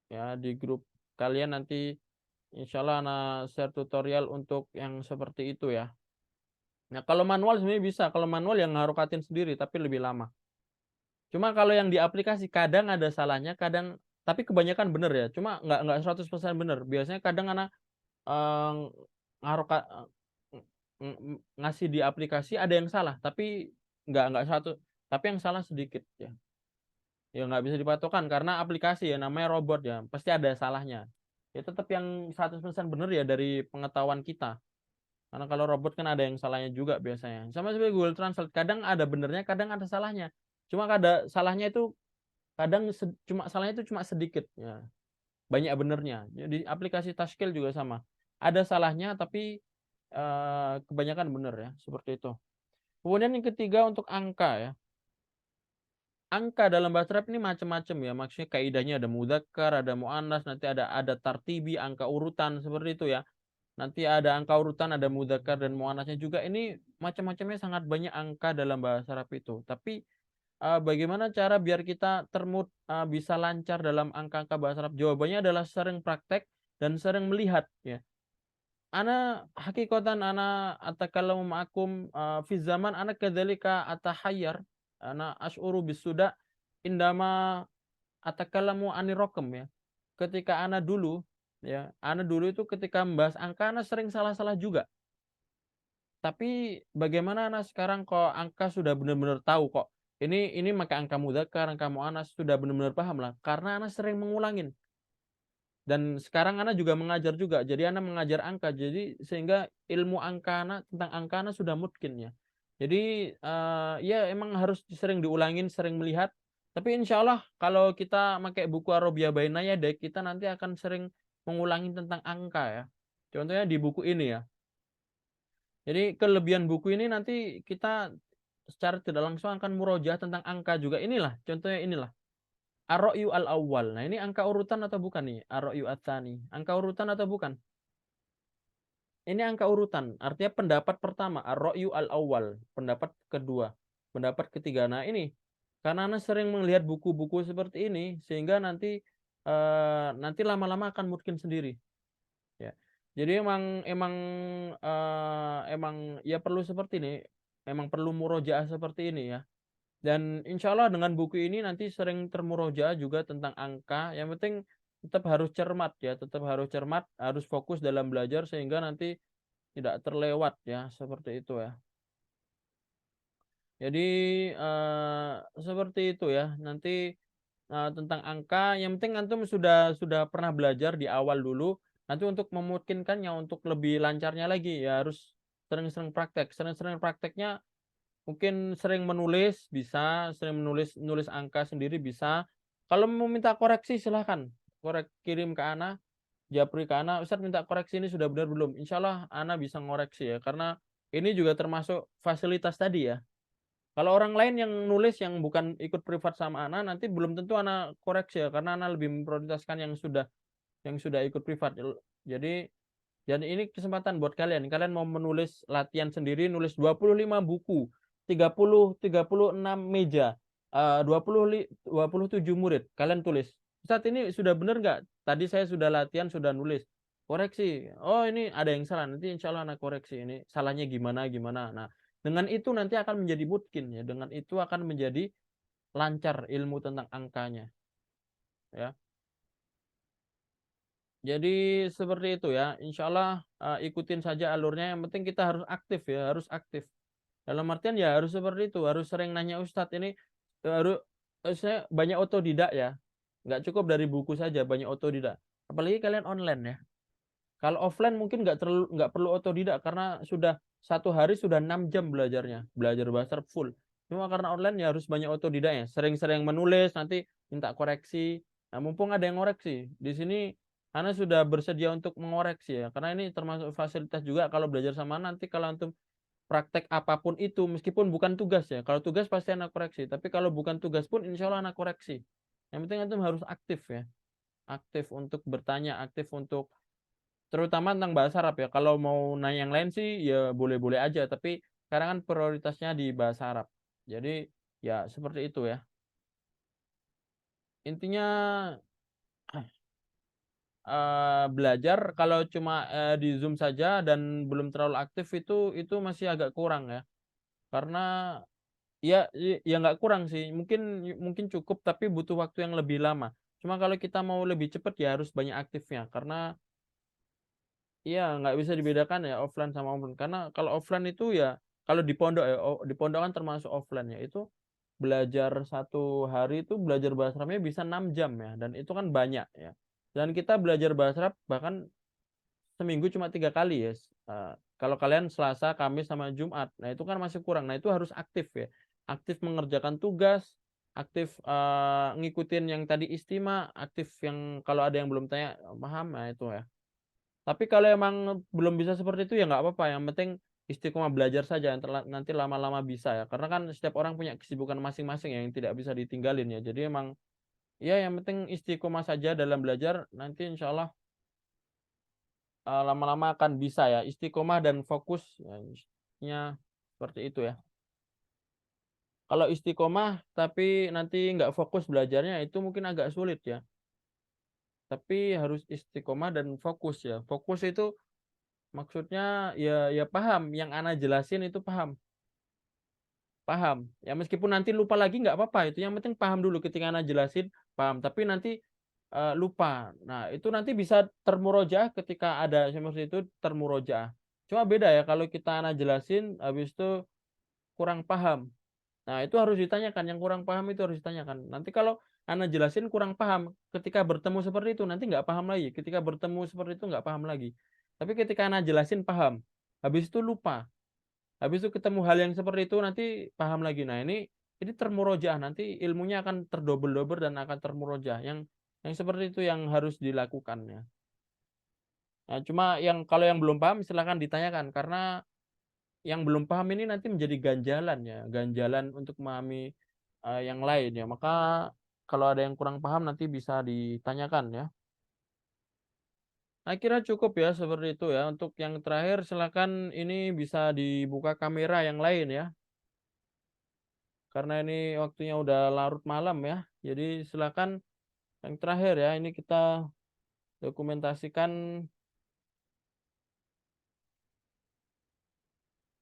ya, di grup kalian nanti. Insya Allah anak share tutorial untuk yang seperti itu ya. Nah kalau manual sebenarnya bisa. Kalau manual yang ngarokatin sendiri tapi lebih lama. Cuma kalau yang di aplikasi kadang ada salahnya, kadang tapi kebanyakan bener ya. Cuma nggak 100% bener. Biasanya kadang anak ngarokat ngasih di aplikasi ada yang salah, tapi nggak satu, tapi yang salah sedikit ya. Ya nggak bisa dipatokan karena aplikasi ya namanya robot ya, pasti ada salahnya. Ya tetap yang 100% benar ya dari pengetahuan kita. Karena kalau robot kan ada yang salahnya juga biasanya. Sama seperti Google Translate, kadang ada benernya, kadang ada salahnya. Cuma ada salahnya itu kadang cuma salahnya itu cuma sedikit ya. Banyak benernya. Jadi aplikasi Tashkil juga sama. Ada salahnya tapi kebanyakan bener ya, seperti itu. Kemudian yang ketiga untuk angka ya. Angka dalam bahasa Arab ini macam-macam ya. Maksudnya kaidahnya ada mudzakkar, ada muannas, nanti ada tartibi, angka urutan seperti itu ya. Nanti ada angka urutan, ada mudzakkar dan muannasnya juga. Ini macam-macamnya sangat banyak angka dalam bahasa Arab itu. Tapi bagaimana cara biar kita bisa lancar dalam angka-angka bahasa Arab? Jawabannya adalah sering praktek dan sering melihat ya. Ana hakikatan ana atakallamu ma'akum fi zaman ana kadzalika atahayyar ana asy'uru bisuda indama atakallamu anir raqam ya. Ketika ana dulu ya, ana dulu itu ketika membahas angka ana sering salah-salah juga. Tapi bagaimana ana sekarang kok angka sudah benar-benar tahu kok. Ini maka angka mudzakkar, angka muannas sudah benar-benar paham lah karena ana sering mengulangin. Dan sekarang Ana juga mengajar juga. Jadi Ana mengajar angka. Jadi sehingga ilmu angka Ana tentang angka Ana sudah mungkin ya. Jadi ya emang harus sering diulangin, sering melihat. Tapi insya Allah kalau kita pakai buku Arabia Baina ya, kita nanti akan sering mengulangi tentang angka ya. Contohnya di buku ini ya. Jadi kelebihan buku ini nanti kita secara tidak langsung akan murojaah tentang angka juga. Inilah, contohnya inilah. Ar-Ra'yu al-awwal. Nah, ini angka urutan atau bukan nih? Ar-Ra'yu at-tsani. Angka urutan atau bukan? Ini angka urutan. Artinya pendapat pertama. Ar-Ra'yu al-awwal. Pendapat kedua. Pendapat ketiga. Nah, ini. Karena Anda sering melihat buku-buku seperti ini. Sehingga nanti lama-lama akan mungkin sendiri. Ya. Jadi emang ya perlu seperti ini. Emang perlu murojaah seperti ini ya. Dan insya Allah dengan buku ini nanti sering termurojaah juga tentang angka. Yang penting tetap harus cermat ya, tetap harus cermat, harus fokus dalam belajar sehingga nanti tidak terlewat ya, seperti itu ya. Jadi seperti itu ya. Nanti tentang angka, yang penting antum sudah pernah belajar di awal dulu. Nanti untuk memungkinkannya untuk lebih lancarnya lagi ya harus sering-sering praktek. Sering-sering prakteknya mungkin sering menulis bisa, sering nulis angka sendiri bisa. Kalau mau minta koreksi silahkan kirim ke Ana, japri ke Ana, Ustaz minta koreksi ini sudah benar belum? Insya Allah Ana bisa ngoreksi ya, karena ini juga termasuk fasilitas tadi ya. Kalau orang lain yang nulis yang bukan ikut privat sama Ana, nanti belum tentu Ana koreksi ya, karena Ana lebih memprioritaskan yang sudah ikut privat. Jadi ini kesempatan buat kalian. Kalian mau menulis latihan sendiri, nulis 25 buku. 36 meja, 27 murid, kalian tulis. Ustaz ini sudah benar nggak? Tadi saya sudah latihan, sudah nulis. Koreksi. Oh ini ada yang salah, nanti insya Allah anak koreksi. Ini salahnya gimana. Nah, dengan itu nanti akan menjadi mungkin ya. Dengan itu akan menjadi lancar ilmu tentang angkanya. Ya. Jadi seperti itu ya. Insya Allah ikutin saja alurnya. Yang penting kita harus aktif ya, harus aktif. Dalam artian ya harus seperti itu, harus sering nanya Ustadz ini saya banyak otodidak ya. Nggak cukup dari buku saja, banyak otodidak. Apalagi kalian online ya. Kalau offline mungkin nggak perlu otodidak karena sudah satu hari sudah 6 jam belajarnya, belajar bahasa full. Cuma karena online ya harus banyak otodidaknya, sering-sering menulis, nanti minta koreksi. Nah, mumpung ada yang ngoreksi. Di sini Ana sudah bersedia untuk mengoreksi ya, karena ini termasuk fasilitas juga kalau belajar sama nanti kalau antum praktek apapun itu meskipun bukan tugas ya. Kalau tugas pasti anak koreksi, tapi kalau bukan tugas pun insya Allah anak koreksi. Yang penting antum harus aktif ya. Aktif untuk bertanya, aktif untuk terutama tentang bahasa Arab ya. Kalau mau nanya yang lain sih ya boleh-boleh aja, tapi sekarang kan prioritasnya di bahasa Arab. Jadi ya seperti itu ya. Intinya belajar kalau cuma di Zoom saja dan belum terlalu aktif itu masih agak kurang ya. Karena ya nggak kurang sih, mungkin cukup tapi butuh waktu yang lebih lama. Cuma kalau kita mau lebih cepat ya harus banyak aktifnya karena ya nggak bisa dibedakan ya offline sama online. Karena kalau offline itu ya kalau di pondok ya di pondok kan termasuk offline ya, itu belajar satu hari itu belajar bahasa Arabnya bisa 6 jam ya, dan itu kan banyak ya. Dan kita belajar bahasa Arab bahkan seminggu cuma 3 kali ya. Kalau kalian Selasa, Kamis sama Jumat, nah itu kan masih kurang. Nah, itu harus aktif ya. Aktif mengerjakan tugas, aktif ngikutin yang tadi istima, aktif yang kalau ada yang belum tanya paham, nah itu ya. Tapi kalau emang belum bisa seperti itu ya nggak apa-apa. Yang penting istiqomah belajar saja. Nanti lama-lama bisa ya. Karena kan setiap orang punya kesibukan masing-masing yang tidak bisa ditinggalin ya. Jadi emang ya yang penting istiqomah saja dalam belajar. Nanti insya Allah lama-lama akan bisa ya. Istiqomah dan fokus ya, seperti itu ya. Kalau istiqomah tapi nanti nggak fokus belajarnya itu mungkin agak sulit ya. Tapi harus istiqomah dan fokus ya. Fokus itu maksudnya ya paham yang ana jelasin itu paham ya, meskipun nanti lupa lagi nggak apa-apa, itu yang penting paham dulu ketika ana jelasin paham, tapi nanti lupa. Nah itu nanti bisa termurojaah ketika ada seperti itu, termurojaah. Cuma beda ya kalau kita ana jelasin habis itu kurang paham, nah itu harus ditanyakan, yang kurang paham itu harus ditanyakan. Nanti kalau ana jelasin kurang paham, ketika bertemu seperti itu nanti nggak paham lagi, ketika bertemu seperti itu nggak paham lagi. Tapi ketika ana jelasin paham, habis itu lupa, habis itu ketemu hal yang seperti itu nanti paham lagi. Nah ini termurojaah, nanti ilmunya akan terdobel-dobel dan akan termurojaah. Yang seperti itu yang harus dilakukannya. Nah, cuma kalau yang belum paham silakan ditanyakan, karena yang belum paham ini nanti menjadi ganjalan ya, ganjalan untuk memahami yang lain ya. Maka kalau ada yang kurang paham nanti bisa ditanyakan ya. Saya kira cukup ya seperti itu ya. Untuk yang terakhir silakan ini bisa dibuka kamera yang lain ya. Karena ini waktunya udah larut malam ya. Jadi silakan yang terakhir ya, ini kita dokumentasikan.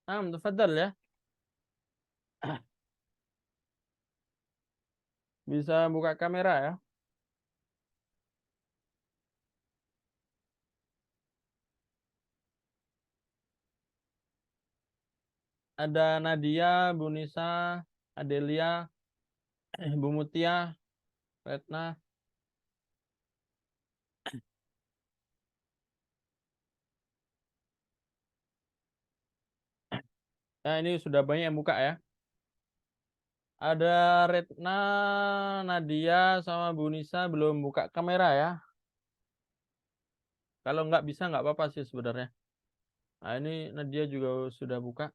Tafadhal ya. Bisa buka kamera ya. Ada Nadia, Bu Nisa, Adelia, Bu Mutia, Retna. Nah, ini sudah banyak yang buka ya. Ada Retna, Nadia, sama Bu Nisa belum buka kamera ya. Kalau nggak bisa nggak apa-apa sih sebenarnya. Nah, ini Nadia juga sudah buka.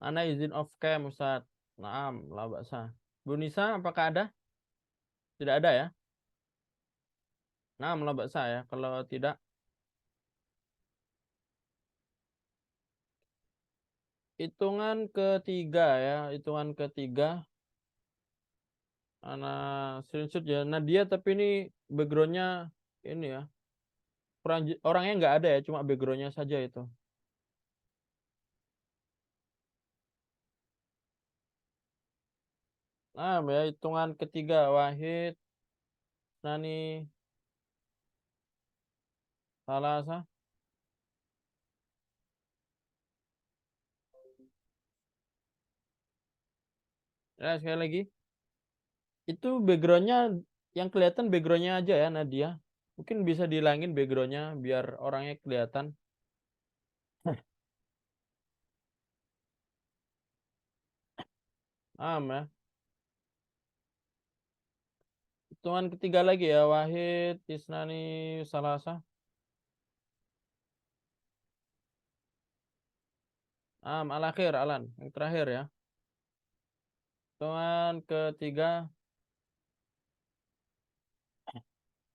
Ana izin off cam Ustaz. Naam, la ba'sa. Bu Nisa, apakah ada? Tidak ada ya? Naam, la ba'sa ya. Kalau tidak, hitungan ketiga ya. Hitungan ketiga. Ana screenshot ya. Nadia, tapi ini backgroundnya ini ya. Orangnya nggak ada ya, cuma backgroundnya saja itu. Nah, ya hitungan ketiga. Wahid, Nani, Salasa. Ya, sekali lagi. Itu backgroundnya, yang kelihatan backgroundnya aja ya Nadia. Mungkin bisa dihilangin backgroundnya biar orangnya kelihatan. Ya. Hitungan ketiga lagi ya. Wahid, Isnani, Salasa. Al-akhir, Alan. Yang terakhir ya. Hitungan ketiga.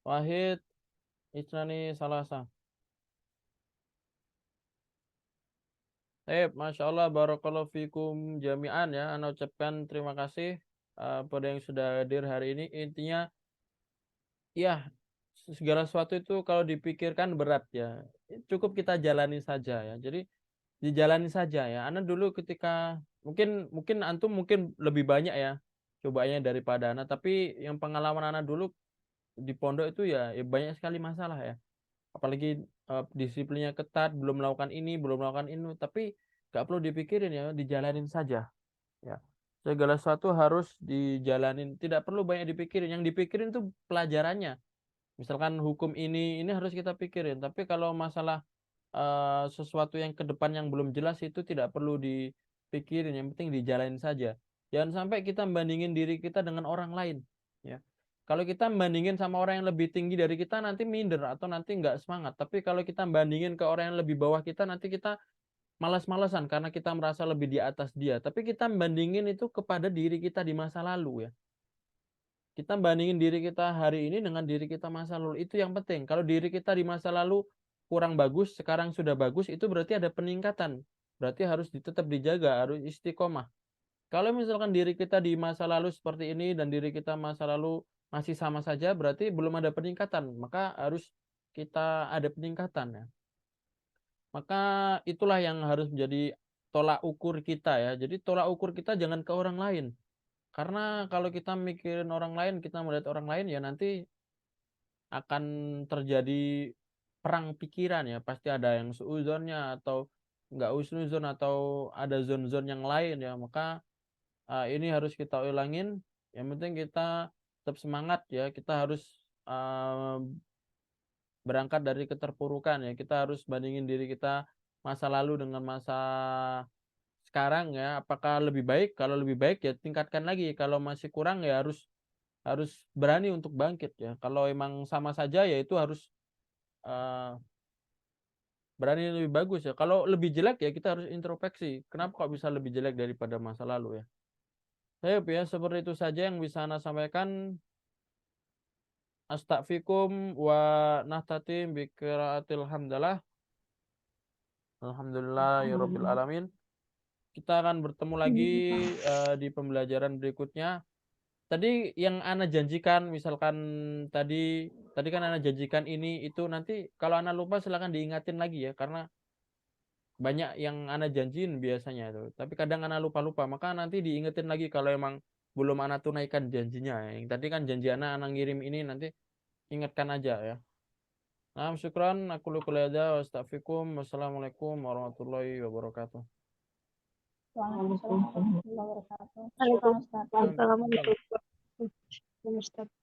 Wahid, Isnani, Salasa. Masya Allah, barakallahu fikum jami'an ya. Anda ucapkan terima kasih pada yang sudah hadir hari ini. Intinya, ya segala sesuatu itu kalau dipikirkan berat ya. Cukup kita jalani saja ya. Jadi dijalani saja ya. Anda dulu ketika mungkin antum mungkin lebih banyak ya cobanya daripada anak. Tapi yang pengalaman anak dulu di pondok itu ya banyak sekali masalah ya. Apalagi disiplinnya ketat, belum melakukan ini, belum melakukan ini. Tapi Nggak perlu dipikirin ya, dijalanin saja. Ya, segala sesuatu harus dijalanin, tidak perlu banyak dipikirin. Yang dipikirin tuh pelajarannya. Misalkan hukum ini harus kita pikirin. Tapi kalau masalah sesuatu yang ke depan yang belum jelas itu tidak perlu dipikirin. Yang penting dijalanin saja. Jangan sampai kita bandingin diri kita dengan orang lain. Ya, kalau kita bandingin sama orang yang lebih tinggi dari kita nanti minder atau nanti nggak semangat. Tapi kalau kita bandingin ke orang yang lebih bawah kita nanti kita malas-malasan karena kita merasa lebih di atas dia. Tapi kita bandingin itu kepada diri kita di masa lalu ya. Kita bandingin diri kita hari ini dengan diri kita masa lalu. Itu yang penting. Kalau diri kita di masa lalu kurang bagus, sekarang sudah bagus, itu berarti ada peningkatan. Berarti harus tetap dijaga, harus istiqomah. Kalau misalkan diri kita di masa lalu seperti ini dan diri kita masa lalu masih sama saja, berarti belum ada peningkatan. Maka harus kita ada peningkatan ya. Maka itulah yang harus menjadi tolak ukur kita ya. Jadi tolak ukur kita jangan ke orang lain. Karena kalau kita mikirin orang lain, kita melihat orang lain ya nanti akan terjadi perang pikiran ya. Pasti ada yang seuzonnya atau nggak usnuzon atau ada zon-zon yang lain ya. Maka ini harus kita ulangin. Yang penting kita tetap semangat ya. Kita harus berangkat dari keterpurukan ya. Kita harus bandingin diri kita masa lalu dengan masa sekarang ya. Apakah lebih baik? Kalau lebih baik ya tingkatkan lagi. Kalau masih kurang ya harus berani untuk bangkit ya. Kalau emang sama saja ya itu harus berani lebih bagus ya. Kalau lebih jelek ya kita harus introspeksi. Kenapa kok bisa lebih jelek daripada masa lalu ya? Saya ya seperti itu saja yang bisa Ana sampaikan. Astaghfirukum wa nahtatim bi qiraatil hamdalah. Alhamdulillah ya rabbil alamin. Kita akan bertemu lagi di pembelajaran berikutnya. Tadi yang Ana janjikan, misalkan tadi kan Ana janjikan ini itu nanti kalau Ana lupa silakan diingatin lagi ya karena banyak yang Ana janjiin biasanya itu. Tapi kadang Ana lupa-lupa, maka nanti diingetin lagi kalau emang belum Ana tunaikan janjinya. Yang tadi kan janji Ana ngirim ini nanti ingatkan aja ya. Nah, syukran. Aku lukulada wa astaghfirukum. Wassalamualaikum warahmatullahi wabarakatuh. Waalaikumsalam warahmatullahi wabarakatuh. Syukran, Ustaz. Waalaikumsalam warahmatullahi wabarakatuh. Ustaz.